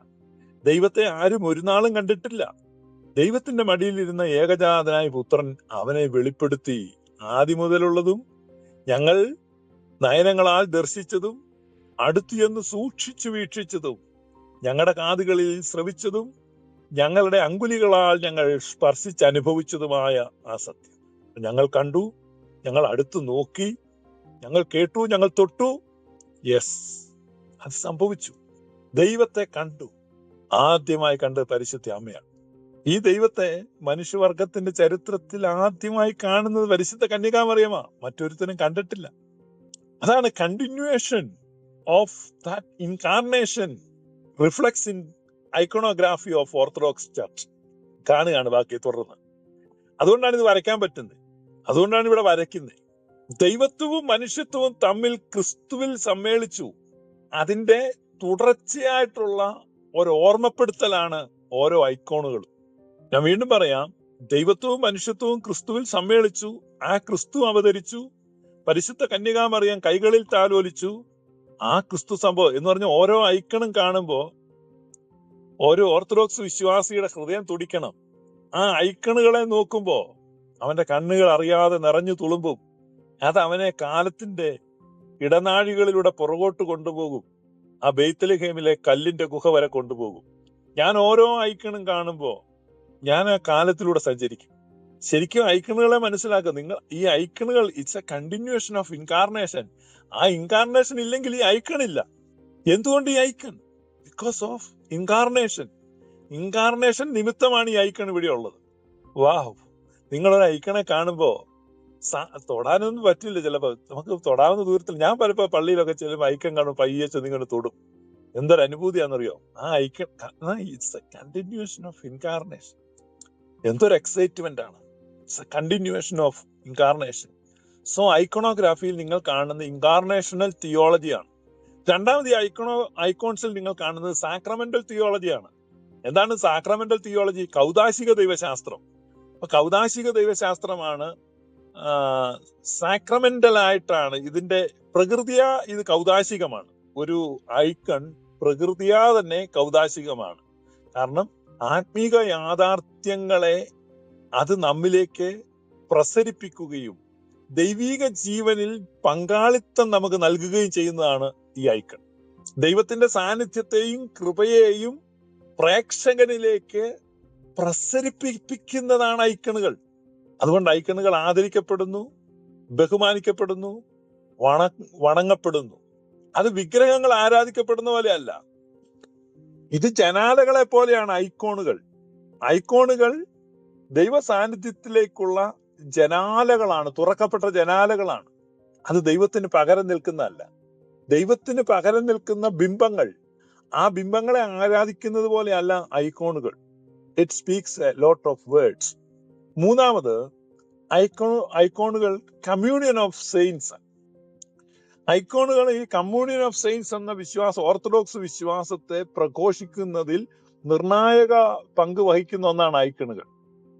ദൈവത്തെ ആരും ഒരു നാളും കണ്ടിട്ടില്ല. ദൈവത്തിന്റെ മടിയിലിരുന്ന ഏകജാതനായ പുത്രൻ അവനെ വെളിപ്പെടുത്തി. ആദ്യം മുതലുള്ളതും ഞങ്ങൾ നയനങ്ങളാൽ ദർശിച്ചതും അടുത്തുചെന്ന് സൂക്ഷിച്ചു വീക്ഷിച്ചതും ഞങ്ങളുടെ കാതുകളിൽ ശ്രവിച്ചതും ഞങ്ങളുടെ അങ്കുലികളാൽ ഞങ്ങൾ സ്പർശിച്ചനുഭവിച്ചതുമായ ആ സത്യം ഞങ്ങൾ കണ്ടു, ഞങ്ങൾ അടുത്തു നോക്കി, ഞങ്ങൾ കേട്ടു, ഞങ്ങൾ തൊട്ടു. യെസ്, അത് സംഭവിച്ചു. ദൈവത്തെ കണ്ടു. ആദ്യമായി കണ്ടത് പരിശുദ്ധ അമ്മയാണ്. ഈ ദൈവത്തെ മനുഷ്യവർഗത്തിന്റെ ചരിത്രത്തിൽ ആദ്യമായി കാണുന്നത് പരിശുദ്ധ കന്യകാമറിയമാ. മറ്റൊരുത്തനും കണ്ടിട്ടില്ല. അതാണ് continuation of that incarnation reflects in iconography of orthodox church. കാണുകയാണ് ബാക്കി തുടർന്ന്. അതുകൊണ്ടാണ് ഇത് വരയ്ക്കാൻ പറ്റുന്നത്. അതുകൊണ്ടാണ് ഇവിടെ വരയ്ക്കുന്നത്. ദൈവത്വവും മനുഷ്യത്വവും തമ്മിൽ ക്രിസ്തുവിൽ സമ്മേളിച്ചു. അതിന്റെ തുടർച്ചയായിട്ടുള്ള ഒരു ഓർമ്മപ്പെടുത്തലാണ് ഓരോ ഐക്കോണുകളും. ഞാൻ വീണ്ടും പറയാം, ദൈവത്വവും മനുഷ്യത്വവും ക്രിസ്തുവിൽ സമ്മേളിച്ചു. ആ ക്രിസ്തു അവതരിച്ചു. പരിശുദ്ധ കന്യകാമറിയം കൈകളിൽ താലോലിച്ചു. ആ ക്രിസ്തു സംഭവം എന്ന് പറഞ്ഞ ഓരോ ഐക്കണും കാണുമ്പോൾ ഓരോ ഓർത്തഡോക്സ് വിശ്വാസിയുടെ ഹൃദയം തുടിക്കണം. ആ ഐക്കണുകളെ നോക്കുമ്പോ അവന്റെ കണ്ണുകൾ അറിയാതെ നിറഞ്ഞു തുളുമ്പും. അത് അവനെ കാലത്തിന്റെ ഇടനാഴികളിലൂടെ പുറകോട്ട് കൊണ്ടുപോകും. ആ ബെയ്ത്ലഹേമിലെ കല്ലിന്റെ ഗുഹ വരെ കൊണ്ടുപോകും. ഞാൻ ഓരോ ഐക്കണും കാണുമ്പോ ഞാൻ ആ കാലത്തിലൂടെ സഞ്ചരിക്കും. ശരിക്കും ഐക്കണുകളെ മനസ്സിലാക്കുക. നിങ്ങൾ ഈ ഐക്കണുകൾ it's a continuation of incarnation. ആ ഇൻകാർണേഷൻ ഇല്ലെങ്കിൽ ഈ ഐക്കൺ ഇല്ല. എന്തുകൊണ്ട് ഈ icon? Because of incarnation. Incarnation നിമിത്തമാണ് ഈ ഐക്കൺ ഇവിടെ ഉള്ളത്. വാഹ്, നിങ്ങളൊരു ഐക്കണെ കാണുമ്പോ തൊടാനൊന്നും പറ്റില്ല. ചിലപ്പോ നമുക്ക് തൊടാവുന്ന ദൂരത്തിൽ. ഞാൻ പലപ്പോ പള്ളിയിലൊക്കെ ചെല്ലുമ്പോൾ ഐക്കൺ കാണുമ്പോൾ പയ്യെ ചെന്നിങ്ങനെ തൊടും. എന്തൊരു അനുഭൂതിയാണെന്നറിയോ? ആ icon it's a continuation of incarnation. എന്തൊരു എക്സൈറ്റ്മെന്റ് ആണ്. It's a continuation of incarnation. So ഐക്കണോഗ്രാഫിയിൽ നിങ്ങൾ കാണുന്ന ഇൻകാർണേഷണൽ തിയോളജിയാണ്. രണ്ടാമത് ഐക്കോൺസിൽ നിങ്ങൾ കാണുന്നത് സാക്രമെന്റൽ തിയോളജിയാണ്. എന്താണ് സാക്രമെന്റൽ തിയോളജി? കൗദാശിക ദൈവശാസ്ത്രം. അപ്പൊ കൗദാശിക ദൈവശാസ്ത്രമാണ് സാക്രമെന്റൽ ആയിട്ടാണ്. ഇതിന്റെ പ്രകൃതിയാ ഇത് കൗദാശികമാണ്. ഒരു ഐക്കൺ പ്രകൃതിയാ തന്നെ കൗദാശികമാണ്. കാരണം ആത്മീക യാഥാർത്ഥ്യങ്ങളെ അത് നമ്മിലേക്ക് പ്രസരിപ്പിക്കുകയും ദൈവീക ജീവനിൽ പങ്കാളിത്തം നമുക്ക് നൽകുകയും ചെയ്യുന്നതാണ് ഈ ഐക്കൺ. ദൈവത്തിന്റെ സാന്നിധ്യത്തെയും കൃപയെയും പ്രേക്ഷകനിലേക്ക് പ്രസരിപ്പിക്കുന്നതാണ് ഐക്കണുകൾ. അതുകൊണ്ട് ഐക്കണുകൾ ആദരിക്കപ്പെടുന്നു, ബഹുമാനിക്കപ്പെടുന്നു, വണങ്ങപ്പെടുന്നു. അത് വിഗ്രഹങ്ങൾ ആരാധിക്കപ്പെടുന്ന പോലെയല്ല. ഇത് ജനാലകളെ പോലെയാണ് ഐക്കോണുകൾ. ഐക്കോണുകൾ ദൈവ സാന്നിധ്യത്തിലേക്കുള്ള ജനാലകളാണ്, തുറക്കപ്പെട്ട ജനാലകളാണ്. അത് ദൈവത്തിന് പകരം നിൽക്കുന്നതല്ല. ദൈവത്തിന് പകരം നിൽക്കുന്ന ബിംബങ്ങൾ, ആ ബിംബങ്ങളെ ആരാധിക്കുന്നത് പോലെയല്ല ഐക്കോണുകൾ. It speaks a lot of words. മൂന്നാമത് ഐക്കോണുകൾ കമ്മ്യൂണിയൻ ഓഫ് സെയിൻസ്. ഐക്കോണുകൾ ഈ കമ്മ്യൂണിയൻ ഓഫ് സെയിൻസ് എന്ന വിശ്വാസം, ഓർത്തഡോക്സ് വിശ്വാസത്തെ പ്രഘോഷിക്കുന്നതിൽ നിർണായക പങ്ക് വഹിക്കുന്ന ഒന്നാണ് ഐക്കണുകൾ.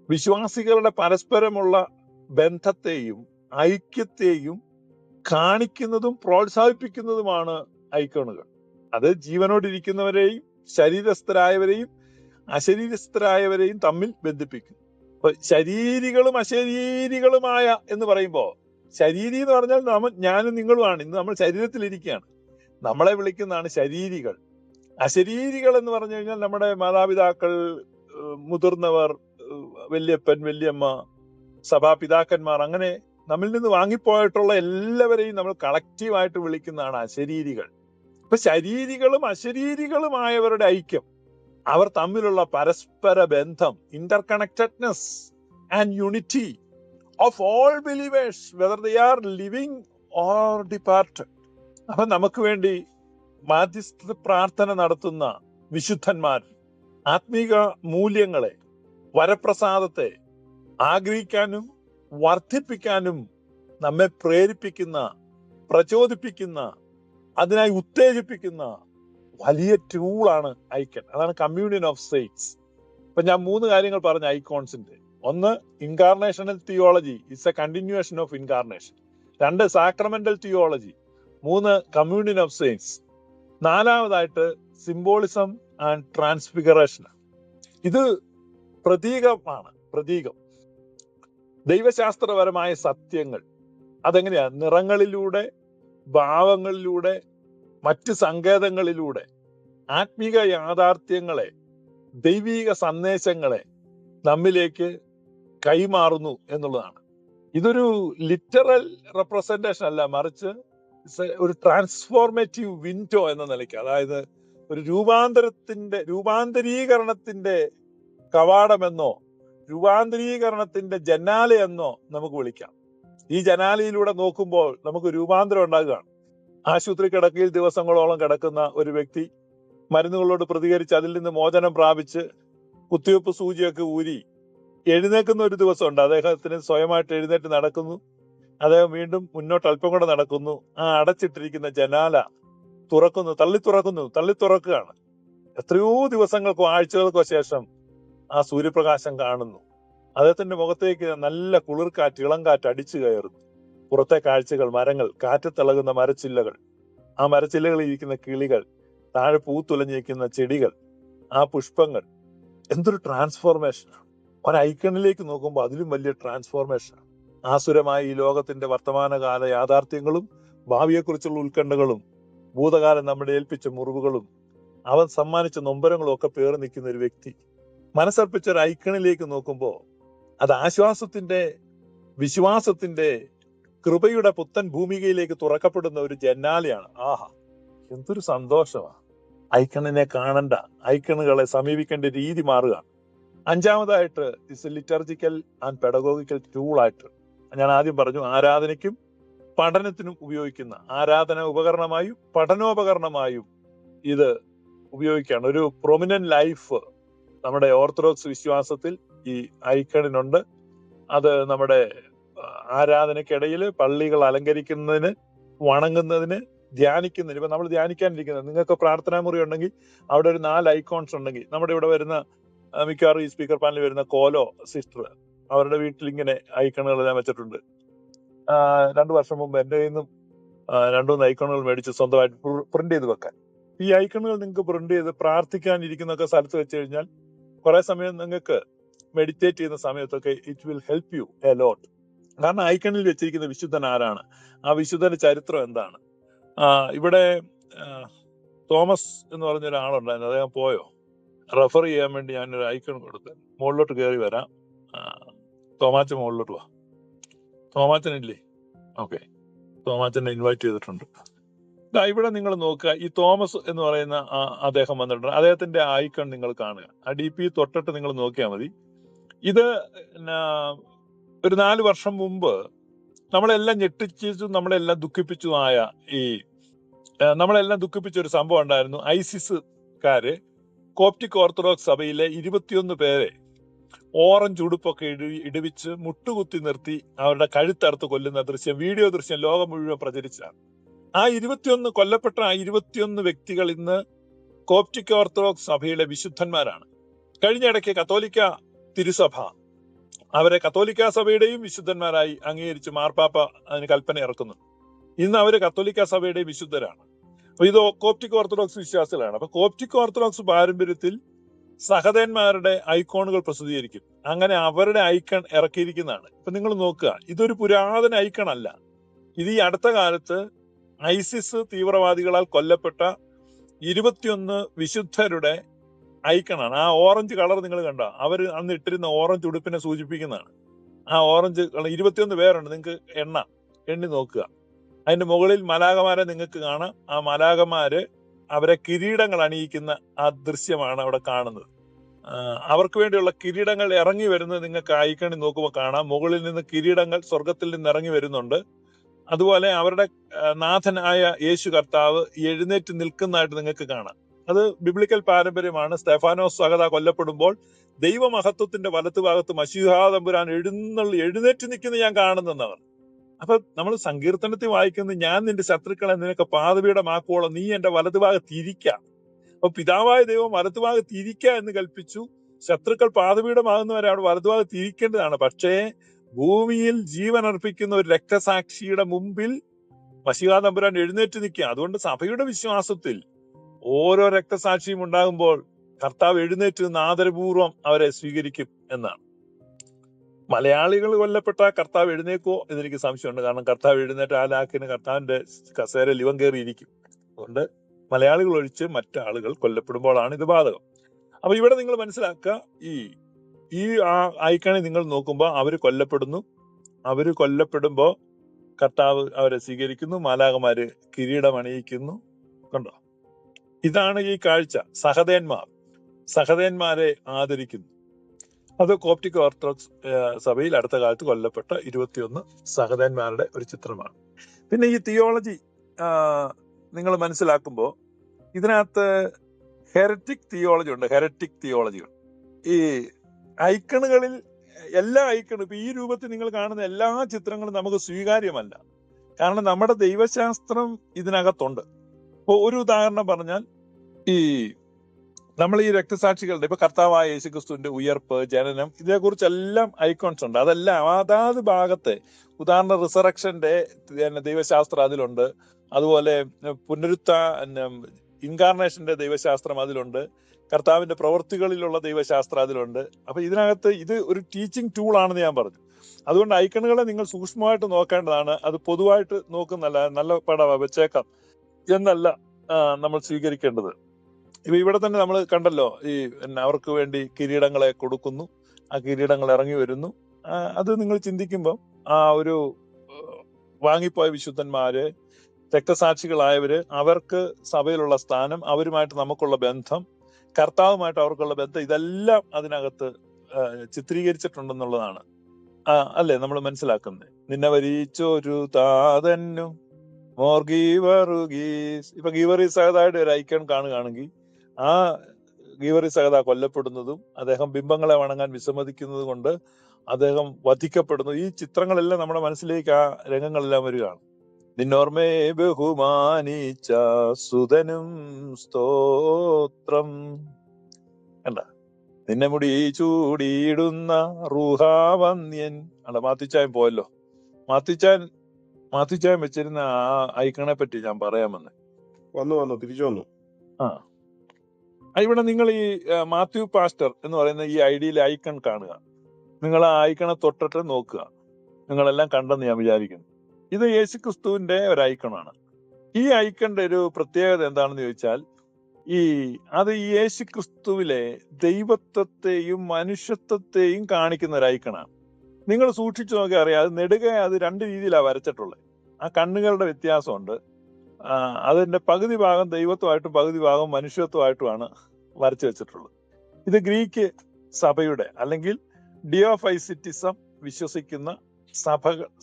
വിശ്വാസികളുടെ പരസ്പരമുള്ള ബന്ധത്തെയും ഐക്യത്തെയും കാണിക്കുന്നതും പ്രോത്സാഹിപ്പിക്കുന്നതുമാണ് ഐക്കണുകൾ. അത് ജീവനോടിരിക്കുന്നവരെയും ശരീരസ്ഥരായവരെയും അശരീരസ്ഥരായവരെയും തമ്മിൽ ബന്ധിപ്പിക്കുന്നു. അപ്പൊ ശരീരികളും അശരീരികളുമായ എന്ന് പറയുമ്പോ, ശരീരി എന്ന് പറഞ്ഞാൽ ഞാനും നിങ്ങളുമാണ്. ഇന്ന് നമ്മൾ ശരീരത്തിലിരിക്കുകയാണ്. നമ്മളെ വിളിക്കുന്നതാണ് ശരീരികൾ. അശരീരികൾ എന്ന് പറഞ്ഞു കഴിഞ്ഞാൽ നമ്മുടെ മാതാപിതാക്കൾ, മുതിർന്നവർ, വല്യപ്പൻ, വല്യമ്മ, സഭാപിതാക്കന്മാർ, അങ്ങനെ നമ്മിൽ നിന്ന് വാങ്ങിപ്പോയിട്ടുള്ള എല്ലാവരെയും നമ്മൾ കളക്റ്റീവായിട്ട് വിളിക്കുന്നതാണ് അശരീരികൾ. ഇപ്പൊ ശരീരികളും അശരീരികളുമായവരുടെ ഐക്യം, അവർ തമ്മിലുള്ള പരസ്പര ബന്ധം, interconnectedness and unity of all believers whether they are living or departed. അപ്പൊ നമുക്ക് വേണ്ടി മാധ്യസ്ഥ പ്രാർത്ഥന നടത്തുന്ന വിശുദ്ധന്മാർ ആത്മീക മൂല്യങ്ങളെ, വരപ്രസാദത്തെ ആഗ്രഹിക്കാനും വർദ്ധിപ്പിക്കാനും നമ്മെ പ്രേരിപ്പിക്കുന്ന, പ്രചോദിപ്പിക്കുന്ന, അതിനായി ഉത്തേജിപ്പിക്കുന്ന വലിയ ടൂളാണ് ഐക്കൺ. അതാണ് കമ്മ്യൂണിയൻ ഓഫ് സെയിൻസ്. ഇപ്പൊ ഞാൻ 3 കാര്യങ്ങൾ പറഞ്ഞ ഐക്കോൺസിന്റെ. ഒന്ന്, incarnational theology it's a continuation of incarnation. 2, sacramental theology. 3, communion of saints. 4, symbolism and transfiguration. ഇത് പ്രതീകം. ദൈവശാസ്ത്രപരമായ സത്യങ്ങൾ അതെങ്ങനെയാ? നിറങ്ങളിലൂടെ, ഭാവങ്ങളിലൂടെ, മറ്റ് സങ്കേതങ്ങളിലൂടെ ആത്മീക യാഥാർത്ഥ്യങ്ങളെ, ദൈവീക സന്ദേശങ്ങളെ നമ്മിലേക്ക് കൈമാറുന്നു എന്നുള്ളതാണ്. ഇതൊരു ലിറ്ററൽ റെപ്രസെന്റേഷൻ അല്ല, മറിച്ച് ഒരു ട്രാൻസ്ഫോർമേറ്റീവ് വിൻഡോ എന്ന നിലയ്ക്ക്, അതായത് ഒരു രൂപാന്തരീകരണത്തിന്റെ കവാടമെന്നോ രൂപാന്തരീകരണത്തിന്റെ ജനാലയെന്നോ നമുക്ക് വിളിക്കാം. ഈ ജനാലയിലൂടെ നോക്കുമ്പോൾ നമുക്ക് രൂപാന്തരം ഉണ്ടാകുകയാണ്. ആശുപത്രി കിടക്കയിൽ ദിവസങ്ങളോളം കിടക്കുന്ന ഒരു വ്യക്തി മരുന്നുകളോട് പ്രതികരിച്ച് അതിൽ നിന്ന് മോചനം പ്രാപിച്ച് കുത്തിവെപ്പ് സൂചിയൊക്കെ ഊരി എഴുന്നേക്കുന്ന ഒരു ദിവസമുണ്ട്. അദ്ദേഹത്തിന് സ്വയമായിട്ട് എഴുന്നേറ്റ് നടക്കുന്നു. അദ്ദേഹം വീണ്ടും മുന്നോട്ട് അല്പം കൂടെ നടക്കുന്നു. ആ അടച്ചിട്ടിരിക്കുന്ന ജനാല തള്ളി തുറക്കുകയാണ്. എത്രയോ ദിവസങ്ങൾക്കോ ആഴ്ചകൾക്കോ ശേഷം ആ സൂര്യപ്രകാശം കാണുന്നു. അദ്ദേഹത്തിന്റെ മുഖത്തേക്ക് നല്ല കുളിർക്കാറ്റ്, ഇളം കാറ്റ് അടിച്ചു കയറുന്നു. പുറത്തെ കാഴ്ചകൾ, മരങ്ങൾ, കാറ്റത്തിളകുന്ന മരച്ചില്ലകൾ, ആ മരച്ചില്ലകളിൽ ഇരിക്കുന്ന കിളികൾ, താഴെ പൂത്തുലഞ്ഞിരിക്കുന്ന ചെടികൾ, ആ പുഷ്പങ്ങൾ. എന്തൊരു ട്രാൻസ്ഫോർമേഷനാണ്! ഒരു ഐക്കണിലേക്ക് നോക്കുമ്പോൾ അതിലും വലിയ ട്രാൻസ്ഫോർമേഷൻ. ആസുരമായ ഈ ലോകത്തിന്റെ വർത്തമാനകാല യാഥാർത്ഥ്യങ്ങളും ഭാവിയെക്കുറിച്ചുള്ള ഉത്കണ്ഠകളും ഭൂതകാലം നമ്മുടെ ഏൽപ്പിച്ച മുറിവുകളും അവൻ സമ്മാനിച്ച നൊമ്പരങ്ങളും ഒക്കെ പേർ നിൽക്കുന്ന ഒരു വ്യക്തി മനസ്സർപ്പിച്ച ഒരു ഐക്കണിലേക്ക് നോക്കുമ്പോൾ അത് ആശ്വാസത്തിന്റെ, വിശ്വാസത്തിന്റെ, കൃപയുടെ പുത്തൻ ഭൂമികയിലേക്ക് തുറക്കപ്പെടുന്ന ഒരു ജനാലയാണ്. ആഹാ, എന്തൊരു സന്തോഷമാണ്! ഐക്കണിനെ കാണണ്ട, ഐക്കണുകളെ സമീപിക്കേണ്ട രീതി മാറുക. അഞ്ചാമതായിട്ട് it's a liturgical and pedagogical ടൂളായിട്ട് ഞാൻ ആദ്യം പറഞ്ഞു, ആരാധനയ്ക്കും പഠനത്തിനും ഉപയോഗിക്കുന്ന, ആരാധന ഉപകരണമായും പഠനോപകരണമായും ഇത് ഉപയോഗിക്കുകയാണ്. ഒരു പ്രൊമിനന്റ് ലൈഫ് നമ്മുടെ ഓർത്തഡോക്സ് വിശ്വാസത്തിൽ ഈ ഐക്കണിനുണ്ട്. അത് നമ്മുടെ ആരാധനയ്ക്കിടയിൽ പള്ളികൾ അലങ്കരിക്കുന്നതിന്, വണങ്ങുന്നതിന്, ധ്യാനിക്കുന്നതിന്. ഇപ്പൊ നമ്മൾ ധ്യാനിക്കാനിരിക്കുന്നത്, നിങ്ങൾക്ക് പ്രാർത്ഥനാ മുറി ഉണ്ടെങ്കിൽ അവിടെ ഒരു 4 ഐക്കോൺസ് ഉണ്ടെങ്കിൽ, നമ്മുടെ ഇവിടെ വരുന്ന മിക്കവാറും ഈ സ്പീക്കർ പാനലിൽ വരുന്ന കോലോ സിസ്റ്റർ അവരുടെ വീട്ടിൽ ഇങ്ങനെ ഐക്കണുകൾ ഞാൻ വെച്ചിട്ടുണ്ട്. 2 വർഷം മുമ്പ് എന്റെ കയ്യിൽ നിന്നും 2-3 ഐക്കണുകൾ മേടിച്ച് സ്വന്തമായിട്ട് പ്രിന്റ് ചെയ്ത് വെക്കാൻ. ഈ ഐക്കണുകൾ നിങ്ങൾക്ക് പ്രിന്റ് ചെയ്ത് പ്രാർത്ഥിക്കാനിരിക്കുന്നൊക്കെ സ്ഥലത്ത് വെച്ച് കഴിഞ്ഞാൽ കുറെ സമയം നിങ്ങൾക്ക് മെഡിറ്റേറ്റ് ചെയ്യുന്ന സമയത്തൊക്കെ it will help you a lot. കാരണം ഐക്കണിൽ വെച്ചിരിക്കുന്ന വിശുദ്ധൻ ആരാണ്, ആ വിശുദ്ധന്റെ ചരിത്രം എന്താണ്. ഇവിടെ തോമസ് എന്ന് പറഞ്ഞ ഒരാളുണ്ടായിരുന്നു, അദ്ദേഹം പോയോ? റെഫർ ചെയ്യാൻ വേണ്ടി ഞാനൊരു ഐക്കൺ കൊടുത്തു. മുകളിലോട്ട് കയറി വരാം. തോമാച്ചൻ മുകളിലോട്ട് വാ. തോമാച്ചനില്ലേ? ഓക്കെ, തോമാച്ചനെ ഇൻവൈറ്റ് ചെയ്തിട്ടുണ്ട്. ഇവിടെ നിങ്ങൾ നോക്കുക, ഈ തോമസ് എന്ന് പറയുന്ന അദ്ദേഹം വന്നിട്ടുണ്ട്. അദ്ദേഹത്തിന്റെ ഐക്കൺ നിങ്ങൾ കാണുക. ആ DP തൊട്ടിട്ട് നിങ്ങൾ നോക്കിയാൽ മതി. ഇത് ഒരു 4 വർഷം മുമ്പ് നമ്മളെല്ലാം ഞെട്ടിച്ചും നമ്മളെല്ലാം ദുഃഖിപ്പിച്ചുമായ നമ്മളെല്ലാം ദുഃഖിപ്പിച്ച ഒരു സംഭവം ഉണ്ടായിരുന്നു. ഐസിസുകാര് കോപ്റ്റിക് ഓർത്തഡോക്സ് സഭയിലെ 21 പേരെ ഓറഞ്ച് ഉടുപ്പൊക്കെ ഇടിവിച്ച് മുട്ടുകുത്തി നിർത്തി അവരുടെ കഴുത്തറുത്ത് കൊല്ലുന്ന ദൃശ്യം, വീഡിയോ ദൃശ്യം ലോകം മുഴുവൻ പ്രചരിച്ചാണ്. ആ 21 കൊല്ലപ്പെട്ട 21 വ്യക്തികൾ ഇന്ന് കോപ്റ്റിക് ഓർത്തഡോക്സ് സഭയിലെ വിശുദ്ധന്മാരാണ്. കഴിഞ്ഞ ഇടയ്ക്ക് കത്തോലിക്ക തിരുസഭ അവരെ കത്തോലിക്ക സഭയുടെയും വിശുദ്ധന്മാരായി അംഗീകരിച്ച് മാർപ്പാപ്പ അതിന് കൽപ്പന ഇറക്കുന്നുണ്ട്. ഇന്ന് അവര് കത്തോലിക്ക സഭയുടെയും വിശുദ്ധരാണ്. അപ്പൊ ഇത് കോപ്റ്റിക് ഓർത്തഡോക്സ് വിശ്വാസികളാണ്. അപ്പൊ കോപ്റ്റിക് ഓർത്തഡോക്സ് പാരമ്പര്യത്തിൽ സഹദേന്മാരുടെ ഐക്കോണുകൾ പ്രസിദ്ധീകരിക്കും. അങ്ങനെ അവരുടെ ഐക്കൺ ഇറക്കിയിരിക്കുന്നതാണ്. ഇപ്പൊ നിങ്ങൾ നോക്കുക, ഇതൊരു പുരാതന ഐക്കൺ അല്ല. ഇത് ഈ അടുത്ത കാലത്ത് ഐസിസ് തീവ്രവാദികളാൽ കൊല്ലപ്പെട്ട 21 വിശുദ്ധരുടെ ഐക്കണാണ്. ആ ഓറഞ്ച് കളർ നിങ്ങൾ കണ്ട, അവർ അന്ന് ഇട്ടിരുന്ന ഓറഞ്ച് ഉടുപ്പിനെ സൂചിപ്പിക്കുന്നതാണ്. ആ ഓറഞ്ച് 21 പേരുണ്ട്, നിങ്ങൾക്ക് എണ്ണി നോക്കുക. അതിന്റെ മുകളിൽ മലാഖമാരെ നിങ്ങൾക്ക് കാണാം. ആ മലാഖമാര് അവരെ കിരീടങ്ങൾ അണിയിക്കുന്ന ആ ദൃശ്യമാണ് അവിടെ കാണുന്നത്. അവർക്ക് വേണ്ടിയുള്ള കിരീടങ്ങൾ ഇറങ്ങി വരുന്നത് നിങ്ങൾക്ക് ഐക്കണിൽ നോക്കുമ്പോൾ കാണാം. മുകളിൽ നിന്ന് കിരീടങ്ങൾ സ്വർഗത്തിൽ നിന്ന് ഇറങ്ങി വരുന്നുണ്ട്. അതുപോലെ അവരുടെ നാഥനായ യേശു കർത്താവ് എഴുന്നേറ്റ് നിൽക്കുന്നതായിട്ട് നിങ്ങൾക്ക് കാണാം. അത് ബിബ്ലിക്കൽ പാരമ്പര്യമാണ്. സ്തെഫാനോസ് സഹത കൊല്ലപ്പെടുമ്പോൾ ദൈവമഹത്വത്തിന്റെ വലത്തുഭാഗത്ത് മശീഹാ തമ്പുരാൻ എഴുന്നേറ്റ് നിൽക്കുന്നത് ഞാൻ കാണുന്നവർ. അപ്പൊ നമ്മൾ സങ്കീർത്തനത്തിൽ വായിക്കുന്നത്, ഞാൻ നിന്റെ ശത്രുക്കളെ നിനക്ക് പാദപീഠമാക്കുവോളം നീ എന്റെ വലതുഭാഗത്ത് ഇരിക്കാം. അപ്പൊ പിതാവായ ദൈവം വലതുഭാഗത്ത് ഇരിക്കുക എന്ന് കൽപ്പിച്ചു. ശത്രുക്കൾ പാദപീഠമാകുന്നവരെ അവിടെ വലതുഭാഗത്ത് ഇരിക്കേണ്ടതാണ്. പക്ഷേ ഭൂമിയിൽ ജീവൻ അർപ്പിക്കുന്ന ഒരു രക്തസാക്ഷിയുടെ മുമ്പിൽ മശീഹാ തമ്പുരാൻ എഴുന്നേറ്റ് നിൽക്കുക. അതുകൊണ്ട് സഭയുടെ വിശ്വാസത്തിൽ ഓരോ രക്തസാക്ഷിയും ഉണ്ടാകുമ്പോൾ കർത്താവ് എഴുന്നേറ്റ് നിന്ന് ആദരപൂർവ്വം അവരെ സ്വീകരിക്കും എന്നാണ്. മലയാളികൾ കൊല്ലപ്പെട്ട കർത്താവ് എഴുന്നേക്കോ എന്നെനിക്ക് സംശയമുണ്ട്. കാരണം കർത്താവ് എഴുന്നേറ്റ് ആ ലാക്കിന് കർത്താവിന്റെ കസേരയിൽ ഇവൻ കയറിയിരിക്കും. അതുകൊണ്ട് മലയാളികൾ ഒഴിച്ച് മറ്റാളുകൾ കൊല്ലപ്പെടുമ്പോഴാണ് ഇത് ബാധകം. അപ്പൊ ഇവിടെ നിങ്ങൾ മനസ്സിലാക്കുക, ഈ ആ ഐക്കണെ നിങ്ങൾ നോക്കുമ്പോൾ അവര് കൊല്ലപ്പെടുന്നു. അവര് കൊല്ലപ്പെടുമ്പോ കർത്താവ് അവരെ സ്വീകരിക്കുന്നു, മാലാഖമാര് കിരീടം അണിയിക്കുന്നു. കണ്ടോ? ഇതാണ് ഈ കാഴ്ച. സഹദേന്മാരെ ആദരിക്കുന്നു. അത് കോപ്റ്റിക് ഓർത്തഡോക്സ് സഭയിൽ അടുത്ത കാലത്ത് കൊല്ലപ്പെട്ട 21 സഹദേന്മാരുടെ ഒരു ചിത്രമാണ്. പിന്നെ ഈ തിയോളജി നിങ്ങൾ മനസ്സിലാക്കുമ്പോൾ ഇതിനകത്ത് ഹെററ്റിക് തിയോളജി ഉണ്ട്. ഹെററ്റിക് തിയോളജികൾ ഈ ഐക്കണുകളിൽ എല്ലാ ഐക്കണും ഇപ്പൊ ഈ രൂപത്തിൽ നിങ്ങൾ കാണുന്ന എല്ലാ ചിത്രങ്ങളും നമുക്ക് സ്വീകാര്യമല്ല. കാരണം നമ്മുടെ ദൈവശാസ്ത്രം ഇതിനകത്തുണ്ട്. ഇപ്പൊ ഒരു ഉദാഹരണം പറഞ്ഞാൽ, നമ്മൾ ഈ രക്തസാക്ഷികളുടെ ഇപ്പൊ കർത്താവായ യേശുക്രിസ്തുവിന്റെ ഉയർപ്പ്, ജനനം, ഇതിനെക്കുറിച്ചെല്ലാം ഐക്കോൺസ് ഉണ്ട്. അതെല്ലാം അതാത് ഭാഗത്തെ, ഉദാഹരണം റിസറക്ഷന്റെ ദൈവശാസ്ത്രം അതിലുണ്ട്. അതുപോലെ ഇൻകാർണേഷന്റെ ദൈവശാസ്ത്രം അതിലുണ്ട്. കർത്താവിന്റെ പ്രവൃത്തികളിലുള്ള ദൈവശാസ്ത്രം അതിലുണ്ട്. അപ്പൊ ഇതിനകത്ത് ഇത് ഒരു ടീച്ചിങ് ടൂൾ ആണെന്ന് ഞാൻ പറഞ്ഞു. അതുകൊണ്ട് ഐക്കണുകളെ നിങ്ങൾ സൂക്ഷ്മമായിട്ട് നോക്കേണ്ടതാണ്. അത് പൊതുവായിട്ട് നോക്കുന്നല്ല, നല്ല പടം വെച്ചേക്കാം എന്നല്ല നമ്മൾ സ്വീകരിക്കേണ്ടത്. ഇപ്പൊ ഇവിടെ തന്നെ നമ്മൾ കണ്ടല്ലോ, അവർക്ക് വേണ്ടി കിരീടങ്ങളെ കൊടുക്കുന്നു, ആ കിരീടങ്ങൾ ഇറങ്ങി വരുന്നു. അത് നിങ്ങൾ ചിന്തിക്കുമ്പോൾ ആ ഒരു വാങ്ങിപ്പോയ വിശുദ്ധന്മാര്, രക്തസാക്ഷികളായവര്, അവർക്ക് സഭയിലുള്ള സ്ഥാനം, അവരുമായിട്ട് നമുക്കുള്ള ബന്ധം, കർത്താവുമായിട്ട് അവർക്കുള്ള ബന്ധം, ഇതെല്ലാം അതിനകത്ത് ചിത്രീകരിച്ചിട്ടുണ്ടെന്നുള്ളതാണ് അല്ലേ നമ്മൾ മനസ്സിലാക്കുന്നത്. നിന്നെ വരിച്ചൊരു താതന്നു മോർ ഗീവറുഗീസ്. ഇപ്പൊ ഗീവറീസ് സഹതായുടെ ഒരു ഐക്കൺ കാണുകയാണെങ്കിൽ ആ ഗീവറീസ് സഹത കൊല്ലപ്പെടുന്നതും അദ്ദേഹം ബിംബങ്ങളെ വണങ്ങാൻ വിസമ്മതിക്കുന്നത് കൊണ്ട് അദ്ദേഹം വധിക്കപ്പെടുന്നു. ഈ ചിത്രങ്ങളെല്ലാം നമ്മുടെ മനസ്സിലേക്ക് ആ രംഗങ്ങളെല്ലാം വരികയാണ്. നിന്നോർമ്മയെ ബഹുമാനിച്ച സുതനും സ്തോത്രം. കണ്ട, നിന്നെ മുടി ചൂടിയിടുന്ന റൂഹാവന്യൻ. അല്ല, മാത്യുച്ചായൻ പോയല്ലോ. മാത്യുച്ചായൻ വെച്ചിരുന്ന ആ ഐക്കണെ പറ്റി ഞാൻ പറയാമെന്ന്. വന്നു തിരിച്ചു വന്നു. ഇവിടെ നിങ്ങൾ ഈ മാത്യു പാസ്റ്റർ എന്ന് പറയുന്ന ഈ ഐഡിയിലെ ഐക്കൺ കാണുക. നിങ്ങൾ ആ ഐക്കണെ തൊട്ടിട്ട് നോക്കുക. നിങ്ങളെല്ലാം കണ്ടെന്ന് ഞാൻ വിചാരിക്കുന്നു. ഇത് യേശുക്രിസ്തുവിന്റെ ഒരു ഐക്കണാണ്. ഈ ഐക്കണിന്റെ ഒരു പ്രത്യേകത എന്താണെന്ന് ചോദിച്ചാൽ, അത് യേശുക്രിസ്തുവിലെ ദൈവത്വത്തെയും മനുഷ്യത്വത്തെയും കാണിക്കുന്ന ഒരു ഐക്കണാണ്. നിങ്ങൾ സൂക്ഷിച്ചു നോക്കി അറിയാം, അത് നെടുകെ അത് 2 രീതിയിലാണ് വരച്ചിട്ടുള്ളത്. ആ കണ്ണുകളുടെ വ്യത്യാസമുണ്ട്. അതിന്റെ പകുതി ഭാഗം ദൈവത്വമായിട്ടും പകുതി ഭാഗം മനുഷ്യത്വമായിട്ടുമാണ് വരച്ചു വെച്ചിട്ടുള്ളത്. ഇത് ഗ്രീക്ക് സഭയുടെ അല്ലെങ്കിൽ ഡിയോഫൈസിറ്റിസം വിശ്വസിക്കുന്ന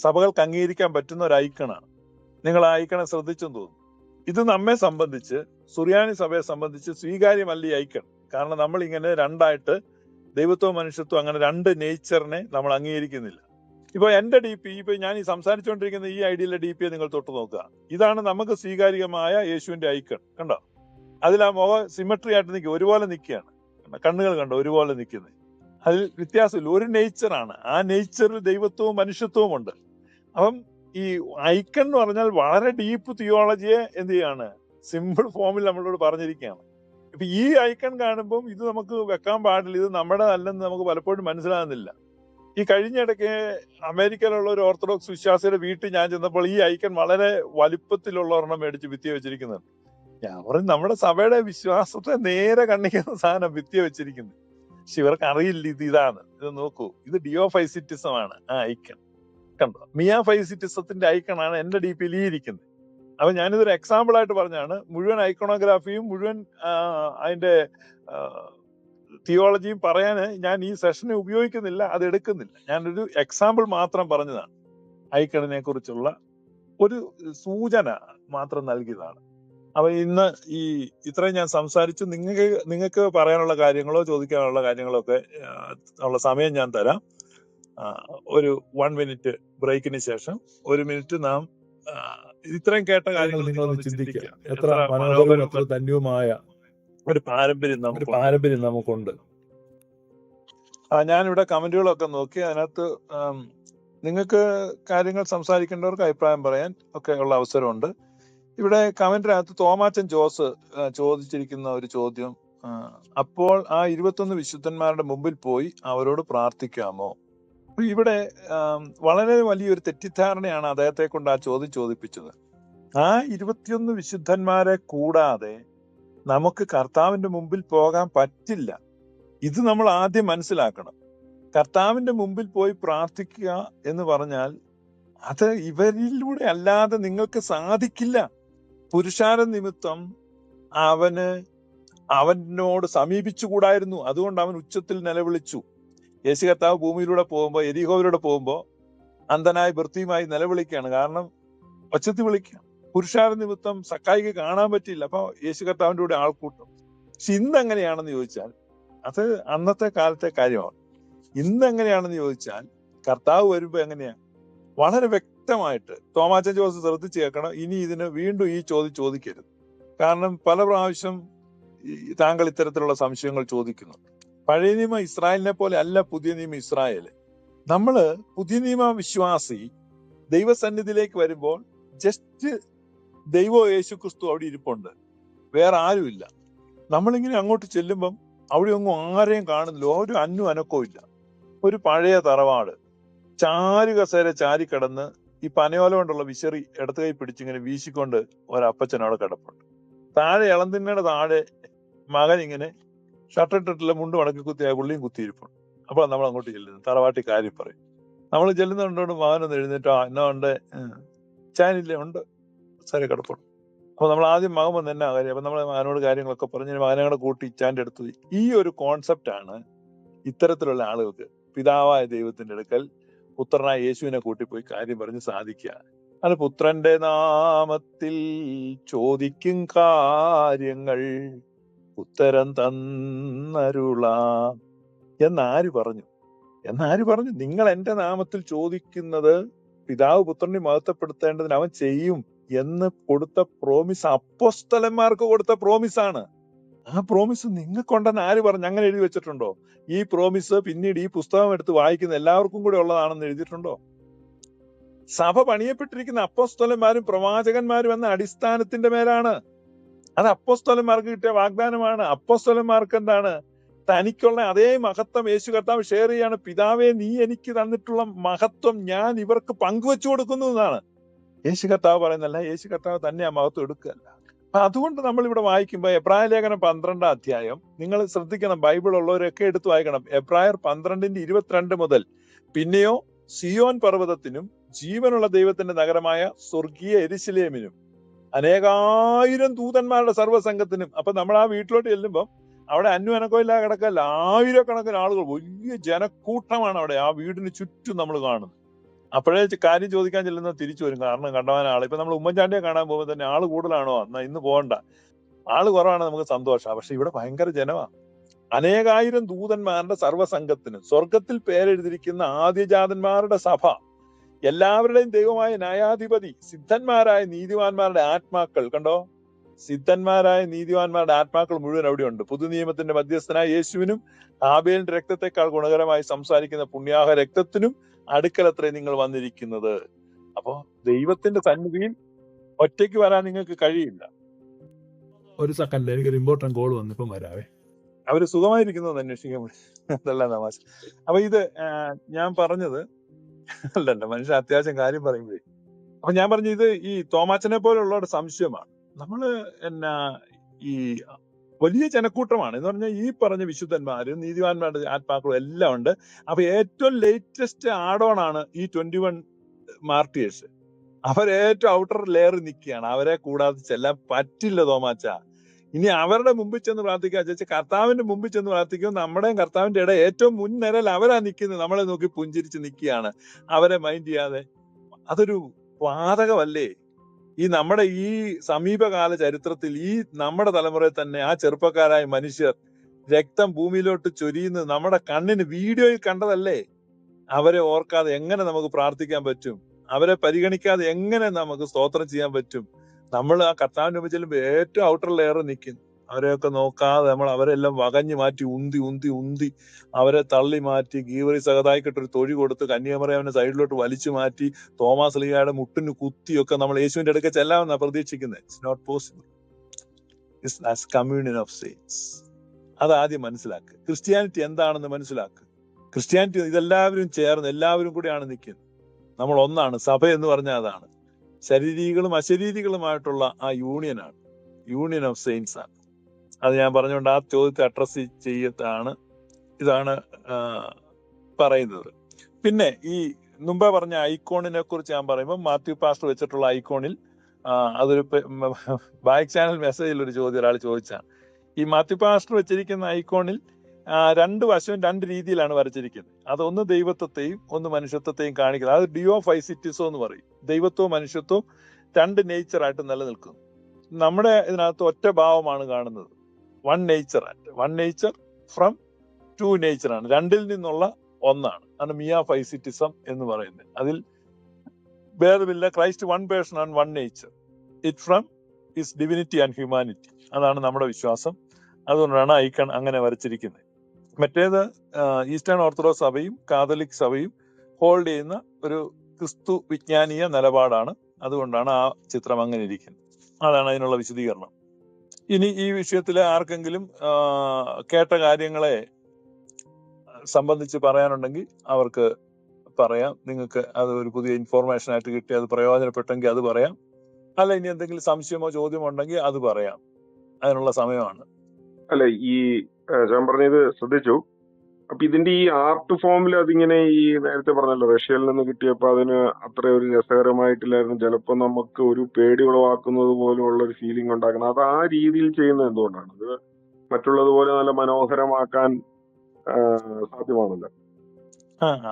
സഭകൾക്ക് അംഗീകരിക്കാൻ പറ്റുന്ന ഒരു ഐക്കണാണ്. നിങ്ങൾ ആ ഐക്കണെ ശ്രദ്ധിച്ചെന്ന് തോന്നുന്നു. ഇത് നമ്മെ സംബന്ധിച്ച്, സുറിയാനി സഭയെ സംബന്ധിച്ച് സ്വീകാര്യമല്ല ഈ ഐക്കൺ. കാരണം നമ്മൾ ഇങ്ങനെ രണ്ടായിട്ട് ദൈവത്വവും മനുഷ്യത്വം, അങ്ങനെ 2 നേച്ചറിനെ നമ്മൾ അംഗീകരിക്കുന്നില്ല. ഇപ്പൊ എന്റെ DP, ഇപ്പൊ ഞാൻ ഈ സംസാരിച്ചുകൊണ്ടിരിക്കുന്ന ഈ ഐഡിയിലെ DP നിങ്ങൾ തൊട്ട് നോക്കുക. ഇതാണ് നമുക്ക് സ്വീകാര്യമായ യേശുവിന്റെ ഐക്കൺ. കണ്ടോ? അതിൽ ആ മുഖം സിമെട്രി ആയിട്ട് നിൽക്കുക, ഒരുപോലെ നിൽക്കുകയാണ്. കണ്ണുകൾ കണ്ടോ, ഒരുപോലെ നിൽക്കുന്നത്. അതിൽ വ്യത്യാസമില്ല, ഒരു നേച്ചറാണ്. ആ നേച്ചറിൽ ദൈവത്വവും മനുഷ്യത്വവും ഉണ്ട്. അപ്പം ഈ ഐക്കൺ എന്ന് പറഞ്ഞാൽ വളരെ ഡീപ്പ് തിയോളജിയെ എന്ത് ചെയ്യാണ്, സിമ്പിൾ ഫോമിൽ നമ്മളോട് പറഞ്ഞിരിക്കുകയാണ്. ഇപ്പൊ ഈ ഐക്കൺ കാണുമ്പോൾ ഇത് നമുക്ക് വെക്കാൻ പാടില്ല, ഇത് നമ്മുടെ അല്ലെന്ന് നമുക്ക് പലപ്പോഴും മനസ്സിലാകുന്നില്ല. ഈ കഴിഞ്ഞ ഇടയ്ക്ക് അമേരിക്കയിലുള്ള ഒരു ഓർത്തഡോക്സ് വിശ്വാസിയുടെ വീട്ടിൽ ഞാൻ ചെന്നപ്പോൾ ഈ ഐക്കൺ വളരെ വലിപ്പത്തിലുള്ള ഒരെണ്ണം മേടിച്ച് ഭിത്തിയെ വെച്ചിരിക്കുന്നുണ്ട്. ഞാൻ പറഞ്ഞു, നമ്മുടെ സഭയുടെ വിശ്വാസത്തെ നേരെ കണ്ണിക്കുന്ന സാധനം ഭിത്തിയെ വെച്ചിരിക്കുന്നത്. പക്ഷെ ഇവർക്ക് അറിയില്ല ഇതാണ്. ഇത് നോക്കൂ, ഇത് ഡിയോഫൈസിറ്റിസം ആണ് ആ ഐക്കൺ. കണ്ടോ? മിയാഫൈസിറ്റിസത്തിന്റെ ഐക്കണാണ് എന്റെ DPയിൽ ഇരിക്കുന്നത്. അപ്പൊ ഞാനിതൊരു എക്സാമ്പിൾ ആയിട്ട് പറഞ്ഞാണ്. മുഴുവൻ ഐക്കണോഗ്രാഫിയും മുഴുവൻ അതിന്റെ തിയോളജിയും പറയാൻ ഞാൻ ഈ സെഷനെ ഉപയോഗിക്കുന്നില്ല, അത് എടുക്കുന്നില്ല. ഞാനൊരു എക്സാമ്പിൾ മാത്രം പറഞ്ഞതാണ്. ഐക്കണിനെ കുറിച്ചുള്ള ഒരു സൂചന മാത്രം നൽകിയതാണ്. അപ്പൊ ഇന്ന് ഇത്രയും ഞാൻ സംസാരിച്ചു. നിങ്ങൾക്ക് പറയാനുള്ള കാര്യങ്ങളോ ചോദിക്കാനുള്ള കാര്യങ്ങളോ ഒക്കെ ഉള്ള സമയം ഞാൻ തരാം. ഒരു 1 മിനിറ്റ് ബ്രേക്കിന് ശേഷം 1 മിനിറ്റ് നാം ഇത്രയും കേട്ട കാര്യങ്ങൾ നിങ്ങളൊന്ന് ചിന്തിക്കുക. എത്ര മനോഹരവും എത്ര ധന്യവുമായ ഒരു പാരമ്പര്യം നമുക്കുണ്ട്. ഞാനിവിടെ കമന്റുകളൊക്കെ നോക്കി. അതിനകത്ത് നിങ്ങൾക്ക് കാര്യങ്ങൾ സംസാരിക്കേണ്ടവർക്ക് അഭിപ്രായം പറയാൻ ഒക്കെ ഉള്ള അവസരമുണ്ട്. ഇവിടെ കമന്റിനകത്ത് തോമാച്ചൻ ജോസ് ചോദിച്ചിരിക്കുന്ന ഒരു ചോദ്യം, ആ, അപ്പോൾ ആ 21 വിശുദ്ധന്മാരുടെ മുമ്പിൽ പോയി അവരോട് പ്രാർത്ഥിക്കാമോ? അപ്പൊ ഇവിടെ വളരെ വലിയൊരു തെറ്റിദ്ധാരണയാണ് അദ്ദേഹത്തെ കൊണ്ട് ആ ചോദ്യം ചോദിപ്പിച്ചത്. ആ 21 വിശുദ്ധന്മാരെ കൂടാതെ നമുക്ക് കർത്താവിന്റെ മുമ്പിൽ പോകാൻ പറ്റില്ല. ഇത് നമ്മൾ ആദ്യം മനസ്സിലാക്കണം. കർത്താവിന്റെ മുമ്പിൽ പോയി പ്രാർത്ഥിക്കുക എന്ന് പറഞ്ഞാൽ അത് ഇവരിലൂടെ അല്ലാതെ നിങ്ങൾക്ക് സാധിക്കില്ല. പുരുഷാര നിമിത്തം അവനോട് സമീപിച്ചുകൂടായിരുന്നു. അതുകൊണ്ട് അവൻ ഉച്ചത്തിൽ നിലവിളിച്ചു. യേശു കർത്താവ് ഭൂമിയിലൂടെ പോകുമ്പോൾ, എരിഹോവിലൂടെ പോകുമ്പോൾ അന്ധനായി വൃത്തിയുമായി നിലവിളിക്കുകയാണ്. കാരണം ഒച്ചത്തിൽ വിളിക്കുക. പുരുഷാര നിമിത്തം സക്കായിക്ക് കാണാൻ പറ്റിയില്ല. അപ്പൊ യേശു കർത്താവിന്റെ കൂടെ ആൾക്കൂട്ടം. പക്ഷെ ഇന്ന് എങ്ങനെയാണെന്ന് ചോദിച്ചാൽ അത് അന്നത്തെ കാലത്തെ കാര്യമാണ്. ഇന്ന് എങ്ങനെയാണെന്ന് ചോദിച്ചാൽ കർത്താവ് വരുമ്പോ എങ്ങനെയാ? വളരെ വ്യക്തമായിട്ട് തോമാച്ചൻ ജോസ് ശ്രദ്ധിച്ച് കേൾക്കണം. ഇനി ഇതിന് വീണ്ടും ഈ ചോദ്യം ചോദിക്കരുത്. കാരണം പല പ്രാവശ്യം താങ്കൾ ഇത്തരത്തിലുള്ള സംശയങ്ങൾ ചോദിക്കുന്നു. പഴയ നിയമ ഇസ്രായേലിനെ പോലെ അല്ല പുതിയ നിയമ ഇസ്രായേല്. നമ്മള് പുതിയ നിയമ വിശ്വാസി ദൈവസന്നിധിയിലേക്ക് വരുമ്പോൾ ജസ്റ്റ് ദൈവ യേശു ക്രിസ്തു അവിടെ ഇരിപ്പുണ്ട്, വേറെ ആരുമില്ല. നമ്മളിങ്ങനെ അങ്ങോട്ട് ചെല്ലുമ്പം അവിടെ ഒന്നും ആരെയും കാണുന്നില്ല, ഒരു അനക്കവും ഇല്ല. ഒരു പഴയ തറവാട്, ചാരുകസേര ചാരിക്കിടന്ന് ഈ പനയോല കൊണ്ടുള്ള വിശറി ഇടത്ത് കൈ പിടിച്ചിങ്ങനെ വീശിക്കൊണ്ട് ഒരപ്പച്ചൻ അവിടെ കിടപ്പുണ്ട്. താഴെ ഇളന്തിന്നയുടെ താഴെ മകൻ ഇങ്ങനെ ഷർട്ടിട്ടിട്ടുള്ള മുണ്ട് മടക്കി കുത്തിയായ പുള്ളിയും കുത്തിയിരിപ്പുണ്ട്. അപ്പോൾ നമ്മൾ അങ്ങോട്ട് ചെല്ലുന്നു, തറവാട്ടി കാര്യം പറയും. നമ്മൾ ചെല്ലുന്നുണ്ടോണ്ട് മകനൊന്ന് എഴുന്നേറ്റോ, എന്നാ ഉണ്ട്, ചാനില്ലേ, ഉണ്ട്, സാരി കിടപ്പുണ്ട്. അപ്പൊ നമ്മൾ ആദ്യം മകൻ വന്ന് എന്നാ കാര്യം, അപ്പൊ നമ്മൾ മകനോട് കാര്യങ്ങളൊക്കെ പറഞ്ഞ് മകനെ കൂടെ കൂട്ടി ഇച്ചാന്റെ അടുത്ത്. ഈ ഒരു കോൺസെപ്റ്റാണ് ഇത്തരത്തിലുള്ള ആളുകൾക്ക് പിതാവായ ദൈവത്തിന്റെ അടുക്കൽ പുത്രനായ യേശുവിനെ കൂട്ടിപ്പോയി കാര്യം പറഞ്ഞ് സാധിക്കുക. അത് പുത്രന്റെ നാമത്തിൽ ചോദിക്കും കാര്യങ്ങൾ ഉത്തരം തന്നരുളാം എന്നാര് പറഞ്ഞു? നിങ്ങൾ എന്റെ നാമത്തിൽ ചോദിക്കുന്നത് പിതാവ് പുത്രനെ മഹത്വപ്പെടുത്തേണ്ടതിന് അവൻ ചെയ്യും എന്ന് കൊടുത്ത പ്രോമിസ് അപ്പോസ്തലന്മാർക്ക് കൊടുത്ത പ്രോമിസാണ്. ആ പ്രോമിസ് നിങ്ങൾക്കുണ്ടെന്ന് ആര് പറഞ്ഞു? അങ്ങനെ എഴുതി വെച്ചിട്ടുണ്ടോ? ഈ പ്രോമിസ് പിന്നീട് ഈ പുസ്തകം എടുത്ത് വായിക്കുന്ന എല്ലാവർക്കും കൂടെ ഉള്ളതാണെന്ന് എഴുതിയിട്ടുണ്ടോ? സഭ പണിയപ്പെട്ടിരിക്കുന്ന അപ്പോസ്തലന്മാരും പ്രവാചകന്മാരും എന്ന അടിസ്ഥാനത്തിന്റെ മേലാണ്. അത് അപ്പോസ്തലന്മാർക്ക് കിട്ടിയ വാഗ്ദാനമാണ്. അപ്പോസ്തലന്മാർക്ക് എന്താണ്? തനിക്കുള്ള അതേ മഹത്വം യേശു കർത്താവ് ഷെയർ ചെയ്യാണ്. പിതാവേ, നീ എനിക്ക് തന്നിട്ടുള്ള മഹത്വം ഞാൻ ഇവർക്ക് പങ്കുവെച്ചു കൊടുക്കുന്നു എന്നാണ് യേശു കർത്താവ് പറയുന്നല്ല. യേശു കർത്താവ് തന്നെ ആ മഹത്വം എടുക്കുകയല്ല. അപ്പൊ അതുകൊണ്ട് നമ്മൾ ഇവിടെ വായിക്കുമ്പോൾ എബ്രായ ലേഖനം 12 അധ്യായം നിങ്ങൾ ശ്രദ്ധിക്കണം. ബൈബിൾ ഉള്ളവരൊക്കെ എടുത്ത് വായിക്കണം. എബ്രായർ 12:22 മുതൽ, പിന്നെയോ സിയോൻ പർവ്വതത്തിനും ജീവനുള്ള ദൈവത്തിന്റെ നഗരമായ സ്വർഗീയ യെരൂശലേമിനും അനേകായിരം ദൂതന്മാരുടെ സർവ്വസംഘത്തിനും. അപ്പൊ നമ്മൾ ആ വീട്ടിലോട്ട് ചെല്ലുമ്പോൾ അവിടെ അന്വനക്കമില്ലാതെ കിടക്കല്ല, ആയിരക്കണക്കിന് ആളുകൾ, വലിയ ജനക്കൂട്ടമാണ് അവിടെ ആ വീടിന് ചുറ്റും നമ്മൾ കാണുന്നത്. അപ്പോഴേ കാര്യം ചോദിക്കാൻ ചെല്ലുന്നത് തിരിച്ചു വരും. കാരണം കണ്ടവാൻ ആള്, ഇപ്പൊ നമ്മൾ ഉമ്മൻചാണ്ടിയെ കാണാൻ പോകുമ്പോൾ തന്നെ ആള് കൂടുതലാണോ, എന്നാ ഇന്ന് പോകണ്ട, ആള് കുറവാണ്, നമുക്ക് സന്തോഷമാണ്. പക്ഷെ ഇവിടെ ഭയങ്കര ജനമാണ്. അനേകായിരം ദൂതന്മാരുടെ സർവ്വസംഘത്തിന്, സ്വർഗത്തിൽ പേരെഴുതിയിരിക്കുന്ന ആദ്യജാതന്മാരുടെ സഭ, എല്ലാവരുടെയും ദൈവമായ ന്യായാധിപതി, സിദ്ധന്മാരായ നീതിമാന്മാരുടെ ആത്മാക്കൾ. കണ്ടോ, സിദ്ധന്മാരായ നീതിമാന്മാരുടെ ആത്മാക്കൾ മുഴുവൻ അവിടെ ഉണ്ട്. പുതുനിയമത്തിന്റെ മധ്യസ്ഥനായ യേശുവിനും ആബേലിന്റെ രക്തത്തെക്കാൾ ഗുണകരമായി സംസാരിക്കുന്ന പുണ്യാഹ രക്തത്തിനും അടുക്കലത്രേ നിങ്ങൾ വന്നിരിക്കുന്നത്. അപ്പോ ദൈവത്തിന്റെ സന്നിധിയിൽ ഒറ്റയ്ക്ക് വരാൻ നിങ്ങൾക്ക് കഴിയില്ല. ഒരു സെക്കൻഡ്, എനിക്കൊരു ഇമ്പോർട്ടന്റ് കോൾ വന്നു, ഇപ്പം വരാവേ. അവര് സുഖമായിരിക്കുന്നത് അന്വേഷിക്കാൻ വേണ്ടി, അതല്ല തമാശ. അപ്പൊ ഇത് ഞാൻ പറഞ്ഞത് അല്ലല്ല, മനുഷ്യൻ അത്യാവശ്യം കാര്യം പറയുമ്പോഴേ. അപ്പൊ ഞാൻ പറഞ്ഞു, ഇത് ഈ തോമാച്ചനെ പോലുള്ളവരുടെ സംശയമാണ്. നമ്മള് ഈ വലിയ ജനക്കൂട്ടമാണ് എന്ന് പറഞ്ഞാൽ ഈ പറഞ്ഞ വിശുദ്ധന്മാരും നീതിമാന്മാരുടെ ആത്മാക്കളും എല്ലാം ഉണ്ട്. അപ്പൊ ഏറ്റവും ലേറ്റസ്റ്റ് ആഡോൺ ആണ് ഈ 21 മാർട്ടിയേഴ്സ്. അവരേറ്റവും ഔട്ടർ ലെയർ നിൽക്കുകയാണ്. അവരെ കൂടാതെ ചെല്ലാൻ പറ്റില്ല തോമാച്ച. ഇനി അവരുടെ മുമ്പിൽ ചെന്ന് പ്രാർത്ഥിക്കുക ചേച്ചി, കർത്താവിന്റെ മുമ്പിൽ ചെന്ന് പ്രാർത്ഥിക്കും. നമ്മുടെയും കർത്താവിന്റെ ഇടയിൽ ഏറ്റവും മുൻനിരയിൽ അവരാ നിൽക്കുന്നത്. നമ്മളെ നോക്കി പുഞ്ചിരിച്ച് നിൽക്കുകയാണ്, അവരെ മൈൻഡ് ചെയ്യാതെ. അതൊരു വാതകമല്ലേ? ഈ നമ്മുടെ ഈ സമീപകാല ചരിത്രത്തിൽ ഈ നമ്മുടെ തലമുറയിൽ തന്നെ ആ ചെറുപ്പക്കാരായ മനുഷ്യർ രക്തം ഭൂമിയിലോട്ട് ചൊരിയുന്നത് നമ്മുടെ കണ്ണിന് വീഡിയോയിൽ കണ്ടതല്ലേ? അവരെ ഓർക്കാതെ എങ്ങനെ നമുക്ക് പ്രാർത്ഥിക്കാൻ പറ്റും? അവരെ പരിഗണിക്കാതെ എങ്ങനെ നമുക്ക് സ്തോത്രം ചെയ്യാൻ പറ്റും? നമ്മൾ ആ കർത്താവിന്റെ മുമ്പിൽ ചെല്ലുമ്പോൾ ഏറ്റവും ഔട്ടർ ലെയർ നിൽക്കും. അവരെയൊക്കെ നോക്കാതെ നമ്മൾ അവരെല്ലാം വകഞ്ഞു മാറ്റി ഉന്തി ഉന്തി ഉന്തി അവരെ തള്ളി മാറ്റി ഗീവറി സഹതായിക്കിട്ടൊരു തൊഴി കൊടുത്ത് കന്യാമറിയാവിനെ സൈഡിലോട്ട് വലിച്ചു മാറ്റി തോമാസ് ലീഗയുടെ മുട്ടിന് കുത്തിയൊക്കെ നമ്മൾ യേശുവിന്റെ അടുക്ക ചെല്ലാമെന്നാണ് പ്രതീക്ഷിക്കുന്നത്. It's not possible. It's communion of saints. അതാദ്യം മനസ്സിലാക്കുക. ക്രിസ്ത്യാനിറ്റി എന്താണെന്ന് മനസ്സിലാക്കുക. ക്രിസ്ത്യാനിറ്റി ഇതെല്ലാവരും ചേർന്ന് എല്ലാവരും കൂടിയാണ് നിൽക്കുന്നത്. നമ്മൾ ഒന്നാണ്. സഭ എന്ന് പറഞ്ഞാൽ അതാണ്. ശരീരികളും അശരീരികളുമായിട്ടുള്ള ആ യൂണിയനാണ്. യൂണിയൻ ഓഫ് സെയിൻസ് ആണ്. അത് ഞാൻ പറഞ്ഞുകൊണ്ട് ആ ചോദ്യത്തെ അഡ്രസ് ചെയ്യത്താണ് ഇതാണ് പറയുന്നത്. പിന്നെ ഈ മുമ്പേ പറഞ്ഞ ഐക്കോണിനെ കുറിച്ച് ഞാൻ പറയുമ്പോൾ മാത്യു പാസ്റ്റർ വെച്ചിട്ടുള്ള ഐക്കോണിൽ അതൊരു ബാക്ക് ചാനൽ മെസ്സേജിൽ ഒരു ചോദ്യം ഒരാൾ ചോദിച്ചാണ്. ഈ മാത്യു പാസ്റ്റർ വെച്ചിരിക്കുന്ന ഐക്കോണിൽ രണ്ട് വശവും രണ്ട് രീതിയിലാണ് വരച്ചിരിക്കുന്നത്. അതൊന്ന് ദൈവത്വത്തെയും ഒന്ന് മനുഷ്യത്വത്തെയും കാണിക്കുന്നത്. അത് ഡിയോഫൈസിറ്റിസോ എന്ന് പറയും. ദൈവത്വവും മനുഷ്യത്വവും രണ്ട് നേച്ചറായിട്ട് നിലനിൽക്കുന്നു. നമ്മുടെ ഇതിനകത്ത് ഒറ്റ ഭാവമാണ് കാണുന്നത്. വൺ നേച്ചർ ഫ്രം ടു നേച്ചറാണ്. രണ്ടിൽ നിന്നുള്ള ഒന്നാണ്. ആണ് മിയാഫൈസിറ്റിസം എന്ന് പറയുന്നത്. അതിൽ ഭേദമില്ല. Christ one person and one nature. It from his divinity and humanity. അതാണ് നമ്മുടെ വിശ്വാസം. അതുകൊണ്ടാണ് ഐക്കൺ അങ്ങനെ വരച്ചിരിക്കുന്നത്. മറ്റേത് ഈസ്റ്റേൺ ഓർത്തഡോക്സ് സഭയും കാതലിക് സഭയും ഹോൾഡ് ചെയ്യുന്ന ഒരു ക്രിസ്തു വിജ്ഞാനീയ നിലപാടാണ്. അതുകൊണ്ടാണ് ആ ചിത്രം അങ്ങനെ ഇരിക്കുന്നത്. അതാണ് അതിനുള്ള വിശദീകരണം. ഇനി ഈ വിഷയത്തിൽ ആർക്കെങ്കിലും കേട്ട കാര്യങ്ങളെ സംബന്ധിച്ച് പറയാനുണ്ടെങ്കിൽ അവർക്ക് പറയാം. നിങ്ങൾക്ക് അത് ഒരു പുതിയ ഇൻഫോർമേഷൻ ആയിട്ട് കിട്ടി അത് പ്രയോജനപ്പെട്ടെങ്കിൽ അത് പറയാം. അല്ല ഇനി എന്തെങ്കിലും സംശയമോ ചോദ്യമോ ഉണ്ടെങ്കിൽ അത് പറയാം. അതിനുള്ള സമയമാണ്. അല്ല, ഈ ഞാൻ പറഞ്ഞത് ശ്രദ്ധിച്ചു. അപ്പൊ ഇതിന്റെ ഈ ആർട്ട് ഫോമിൽ അതിങ്ങനെ ഈ നേരത്തെ പറഞ്ഞല്ലോ റഷ്യയിൽ നിന്ന് കിട്ടിയപ്പോ അതിന് അത്ര ഒരു രസകരമായിട്ടില്ലായിരുന്നു. ചിലപ്പോ നമുക്ക് ഒരു പേടി ഉളവാക്കുന്നത് പോലുള്ള ഒരു ഫീലിംഗ് ഉണ്ടാക്കണം. അത് ആ രീതിയിൽ ചെയ്യുന്നത് എന്തുകൊണ്ടാണ്? അത് മറ്റുള്ളതുപോലെ നല്ല മനോഹരമാക്കാൻ സാധ്യമാണല്ലോ.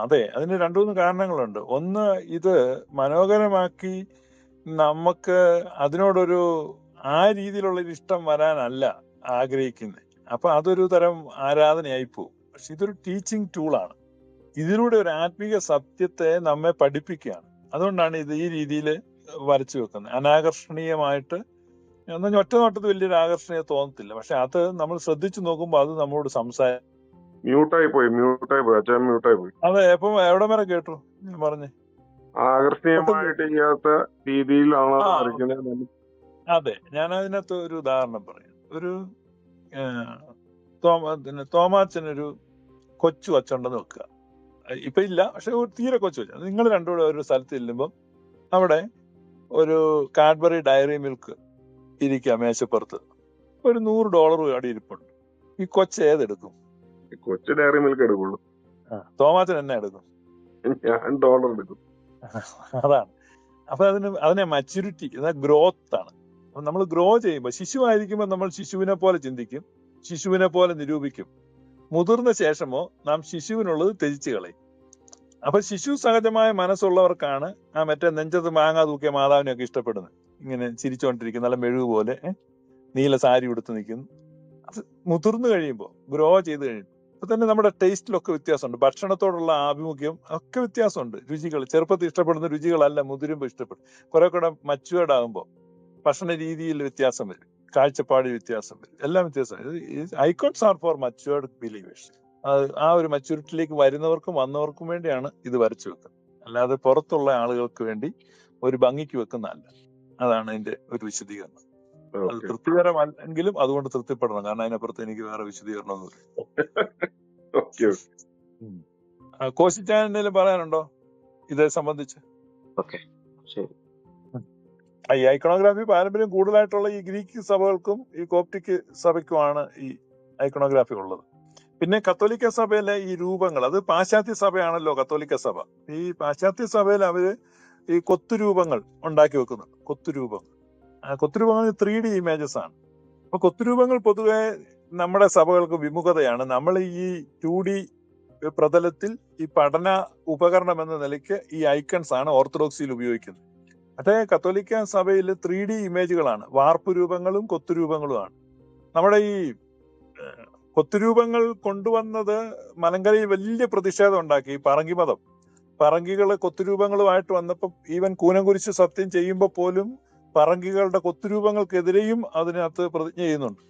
അതെ, അതിന് രണ്ടു മൂന്ന് കാരണങ്ങളുണ്ട്. ഒന്ന്, ഇത് മനോഹരമാക്കി നമുക്ക് അതിനോടൊരു ആ രീതിയിലുള്ള ഇഷ്ടം വരാനല്ല ആഗ്രഹിക്കുന്നത്. അപ്പൊ അതൊരു തരം ആരാധനയായി പോകും. പക്ഷെ ഇതൊരു ടീച്ചിങ് ടൂളാണ്. ഇതിലൂടെ ഒരു ആത്മീക സത്യത്തെ നമ്മെ പഠിപ്പിക്കുകയാണ്. അതുകൊണ്ടാണ് ഇത് ഈ രീതിയിൽ വരച്ചു വെക്കുന്നത്. അനാകർഷണീയമായിട്ട് എന്നാൽ ഒറ്റ നോട്ടത്തിൽ വലിയൊരു ആകർഷണീയ തോന്നത്തില്ല. പക്ഷെ അത് നമ്മൾ ശ്രദ്ധിച്ചു നോക്കുമ്പോൾ അത് നമ്മളോട് മ്യൂട്ടായി പോയി. അതെ, എപ്പം എവിടെ വരെ കേട്ടു ഞാൻ പറഞ്ഞേ? ആകർഷണീയമായിട്ട് ചെയ്യാത്ത രീതിയിലാണ് വരയ്ക്കുന്നത്. അതെ, ഞാൻ അതിനകത്ത് ഒരു ഉദാഹരണം പറയാം. ഒരു തോമാച്ചനൊരു കൊച്ചു വച്ചുണ്ടെന്ന് വെക്കുക. ഇപ്പൊ ഇല്ല, പക്ഷെ തീരെ കൊച്ചു വെച്ച. നിങ്ങൾ രണ്ടുകൂടെ ഒരു സ്ഥലത്ത് ചെല്ലുമ്പോൾ അവിടെ ഒരു കാഡ്ബറി ഡയറി മിൽക്ക് ഇരിക്കുക മേശപ്പുറത്ത്. ഒരു $100 അവിടെ ഇരിപ്പുണ്ട്. ഈ കൊച്ചു ഏതെടുക്കും? കൊച്ചു ഡയറി മിൽക്ക് എടുക്കുള്ളൂ. തോമാച്ചൻ എന്നെ എടുക്കും? ഞാൻ ഡോളർ എടുക്കും. അതാണ്. അപ്പൊ അതിനെ മച്യൂരിറ്റി ഗ്രോത്ത് ആണ്. അപ്പൊ നമ്മൾ ഗ്രോ ചെയ്യുമ്പോൾ, ശിശുവായിരിക്കുമ്പോൾ നമ്മൾ ശിശുവിനെ പോലെ ചിന്തിക്കും, ശിശുവിനെ പോലെ നിരൂപിക്കും. മുതിർന്ന ശേഷമോ നാം ശിശുവിനുള്ളത് ത്യജിച്ചു കളയും. അപ്പൊ ശിശു സഹജമായ മനസ്സുള്ളവർക്കാണ് ആ മറ്റേ നെഞ്ചത്ത് മാങ്ങ തൂക്കിയ മാതാവിനെയൊക്കെ ഇഷ്ടപ്പെടുന്നത്. ഇങ്ങനെ ചിരിച്ചുകൊണ്ടിരിക്കുന്ന നല്ല മെഴുകു പോലെ നീല സാരി ഉടുത്ത് നിൽക്കുന്നു. അത് മുതിർന്നു കഴിയുമ്പോൾ, ഗ്രോ ചെയ്ത് കഴിയുമ്പോൾ ഇപ്പൊ തന്നെ നമ്മുടെ ടേസ്റ്റിലൊക്കെ വ്യത്യാസമുണ്ട്. ഭക്ഷണത്തോടുള്ള ആഭിമുഖ്യം ഒക്കെ വ്യത്യാസമുണ്ട്. രുചികൾ ചെറുപ്പത്തിൽ ഇഷ്ടപ്പെടുന്ന രുചികളല്ല മുതിരുമ്പോൾ ഇഷ്ടപ്പെടും. കുറെ കൂടെ മച്ചുവേർഡ് ആകുമ്പോൾ ഭക്ഷണ രീതിയിൽ വ്യത്യാസം വരും, കാഴ്ചപ്പാടിൽ വ്യത്യാസം വരും, എല്ലാം വ്യത്യാസം. Icons are for matured believers. ആ ഒരു മച്യൂരിറ്റിയിലേക്ക് വരുന്നവർക്കും വന്നവർക്കും വേണ്ടിയാണ് ഇത് വരച്ചു വെക്കുന്നത്. അല്ലാതെ പുറത്തുള്ള ആളുകൾക്ക് വേണ്ടി ഒരു ഭംഗിക്ക് വെക്കുന്നതല്ല. അതാണ് അതിന്റെ ഒരു വിശദീകരണം. അത് തൃപ്തികരമല്ലെങ്കിലും അതുകൊണ്ട് തൃപ്തിപ്പെടണം. കാരണം അതിനപ്പുറത്ത് എനിക്ക് വേറെ വിശദീകരണമൊന്നുമില്ല. കോശിച്ചാൻ എന്തെങ്കിലും പറയാനുണ്ടോ ഇതേ സംബന്ധിച്ച്? ഈ ഐക്കണോഗ്രാഫി പാരമ്പര്യം കൂടുതലായിട്ടുള്ള ഈ ഗ്രീക്ക് സഭകൾക്കും ഈ കോപ്റ്റിക് സഭയ്ക്കുമാണ് ഈ ഐക്കണോഗ്രാഫി ഉള്ളത്. പിന്നെ കത്തോലിക്ക സഭയിലെ ഈ രൂപങ്ങൾ, അത് പാശ്ചാത്യ സഭയാണല്ലോ കത്തോലിക്ക സഭ. ഈ പാശ്ചാത്യ സഭയിൽ അവര് ഈ കൊത്തുരൂപങ്ങൾ ഉണ്ടാക്കി വെക്കുന്നുണ്ട്. കൊത്തുരൂപങ്ങൾ 3D ഇമേജസ് ആണ്. അപ്പൊ കൊത്തുരൂപങ്ങൾ പൊതുവെ നമ്മുടെ സഭകൾക്ക് വിമുഖതയാണ്. നമ്മൾ ഈ 2D പ്രതലത്തിൽ ഈ പഠന ഉപകരണം എന്ന നിലയ്ക്ക് ഈ ഐക്കൺസ് ആണ് ഓർത്തഡോക്സിയിൽ ഉപയോഗിക്കുന്നത്. മറ്റേ കത്തോലിക്ക സഭയിൽ 3D ഇമേജുകളാണ്, വാർപ്പ് രൂപങ്ങളും കൊത്തുരൂപങ്ങളുമാണ്. നമ്മുടെ ഈ കൊത്തുരൂപങ്ങൾ കൊണ്ടുവന്നത് മലങ്കരയിൽ വലിയ പ്രതിഷേധം ഉണ്ടാക്കി. പറങ്കികള് കൊത്തുരൂപങ്ങളുമായിട്ട് വന്നപ്പോൾ ഈവൻ കൂനംകുരിശ് സത്യം ചെയ്യുമ്പോൾ പോലും പറങ്കികളുടെ കൊത്തുരൂപങ്ങൾക്കെതിരെയും അതിനകത്ത് പ്രതിജ്ഞ ചെയ്യുന്നുണ്ട്.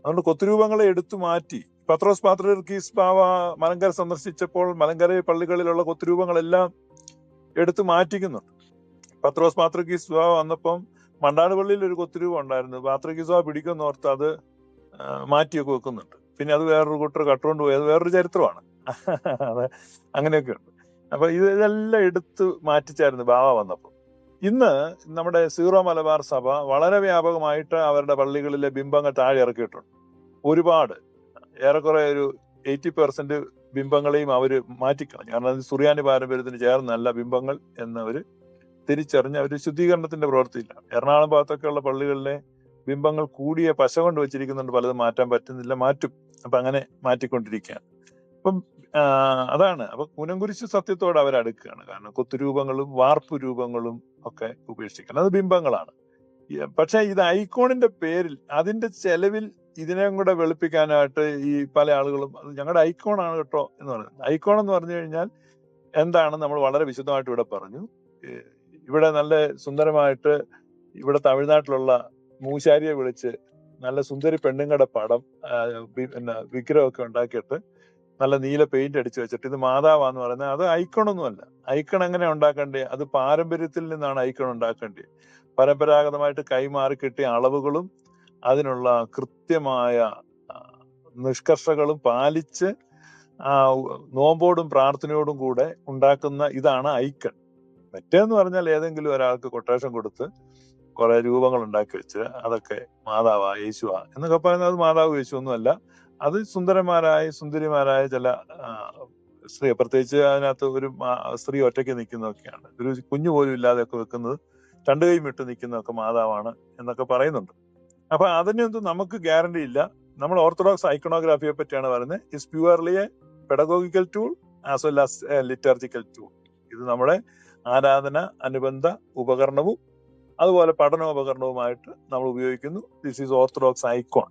അതുകൊണ്ട് കൊത്തുരൂപങ്ങളെ എടുത്തു മാറ്റി. പത്രോസ് പാത്രീർക്കീസ് ബാവ മലങ്കര സന്ദർശിച്ചപ്പോൾ മലങ്കര പള്ളികളിലുള്ള കൊത്തുരൂപങ്ങളെല്ലാം എടുത്തു മാറ്റിക്കുന്നുണ്ട്. പത്രോസ് പാത്രീർക്കീസ് ബാവ വന്നപ്പം മണ്ടാട് പള്ളിയിൽ ഒരു കൊത്തുരൂപം ഉണ്ടായിരുന്നു. പാത്രീർക്കീസ് ബാവ പിടിക്കുമെന്ന് ഓർത്ത് അത് മാറ്റിയൊക്കെ വെക്കുന്നുണ്ട്. പിന്നെ അത് വേറൊരു കൂട്ടർ കട്ടുകൊണ്ട് പോയി. അത് വേറൊരു ചരിത്രമാണ്. അത് അങ്ങനെയൊക്കെ ഉണ്ട്. അപ്പൊ ഇതെല്ലാം എടുത്ത് മാറ്റിച്ചായിരുന്നു ബാവ വന്നപ്പോൾ. ഇന്ന് നമ്മുടെ സീറോ മലബാർ സഭ വളരെ വ്യാപകമായിട്ട് അവരുടെ പള്ളികളിലെ ബിംബങ്ങൾ താഴെ ഇറക്കിയിട്ടുണ്ട്. ഒരുപാട്, ഏറെക്കുറെ ഒരു 80% ബിംബങ്ങളെയും അവർ മാറ്റിക്കളഞ്ഞു. കാരണം അത് സുറിയാനി പാരമ്പര്യത്തിന് ചേർന്നല്ല ബിംബങ്ങൾ എന്നവര് തിരിച്ചറിഞ്ഞ് അവർ ശുദ്ധീകരണത്തിന്റെ പ്രവൃത്തിയിലാണ്. എറണാകുളം ഭാഗത്തൊക്കെയുള്ള പള്ളികളിലെ ബിംബങ്ങൾ കൂടിയ പശ കൊണ്ട് വെച്ചിരിക്കുന്നുണ്ട്, പലതും മാറ്റാൻ പറ്റുന്നില്ല, മാറ്റും. അപ്പൊ അങ്ങനെ മാറ്റിക്കൊണ്ടിരിക്കുകയാണ്. അപ്പം അതാണ്. അപ്പൊ കൂനംകുരിശ് സത്യത്തോട് അവരടുക്കുകയാണ്. കാരണം കൊത്തുരൂപങ്ങളും വാർപ്പ് രൂപങ്ങളും ഒക്കെ ഉപേക്ഷിക്കണം. അത് ബിംബങ്ങളാണ്. പക്ഷെ ഇത് ഐക്കോണിന്റെ പേരിൽ അതിന്റെ ചെലവിൽ ഇതിനെയും കൂടെ വെളുപ്പിക്കാനായിട്ട് ഈ പല ആളുകളും അത് ഞങ്ങളുടെ ഐക്കോണാണ് കേട്ടോ എന്ന് പറയുന്നത്. ഐക്കോൺ എന്ന് പറഞ്ഞു കഴിഞ്ഞാൽ എന്താണ് നമ്മൾ വളരെ വിശദമായിട്ട് ഇവിടെ പറഞ്ഞു. ഇവിടെ നല്ല സുന്ദരമായിട്ട് ഇവിടെ തമിഴ്നാട്ടിലുള്ള മൂശാരിയെ വിളിച്ച് നല്ല സുന്ദരി പെണ്ണുങ്ങളുടെ പടം പിന്നെ വിഗ്രഹമൊക്കെ ഉണ്ടാക്കിയിട്ട് നല്ല നീല പെയിന്റ് അടിച്ചു വെച്ചിട്ട് ഇത് മാതാവാന്ന് പറയുന്നത്, അത് ഐക്കണൊന്നുമല്ല. ഐക്കൺ എങ്ങനെ ഉണ്ടാക്കേണ്ടത്? അത് പാരമ്പര്യത്തിൽ നിന്നാണ് ഐക്കൺ ഉണ്ടാക്കേണ്ടത്. പരമ്പരാഗതമായിട്ട് കൈമാറി കിട്ടിയ അളവുകളും അതിനുള്ള കൃത്യമായ നിഷ്കർഷകളും പാലിച്ച് നോമ്പോടും പ്രാർത്ഥനയോടും കൂടെ ഉണ്ടാക്കുന്ന ഇതാണ് ഐക്കൺ. മറ്റേന്ന് പറഞ്ഞാൽ ഏതെങ്കിലും ഒരാൾക്ക് കൊട്ടേഷൻ കൊടുത്ത് കുറെ രൂപങ്ങൾ ഉണ്ടാക്കി വെച്ച് അതൊക്കെ മാതാവാ യേശുവാ എന്നൊക്കെ പറയുന്നത് അത് മാതാവ് യേശു ഒന്നുമല്ല. അത് സുന്ദരിമാരായ ചില സ്ത്രീ, പ്രത്യേകിച്ച് അതിനകത്ത് ഒരു സ്ത്രീ ഒറ്റയ്ക്ക് നിൽക്കുന്നതൊക്കെയാണ്. ഒരു കുഞ്ഞു പോലും ഇല്ലാതെയൊക്കെ വെക്കുന്നത്, രണ്ടു കൈ വിട്ട് നിൽക്കുന്നതൊക്കെ മാതാവാണ് എന്നൊക്കെ പറയുന്നുണ്ട്. അപ്പൊ അതിനൊന്നും നമുക്ക് ഗ്യാരണ്ടി ഇല്ല. നമ്മൾ ഓർത്തഡോക്സ് ഐക്കണോഗ്രാഫിയെ പറ്റിയാണ് പറയുന്നത്. It's purely A pedagogical tool as well as A liturgical tool. ഇത് നമ്മുടെ ആരാധന അനുബന്ധ ഉപകരണവും അതുപോലെ പഠനോപകരണവുമായിട്ട് നമ്മൾ ഉപയോഗിക്കുന്നു. This is orthodox icon.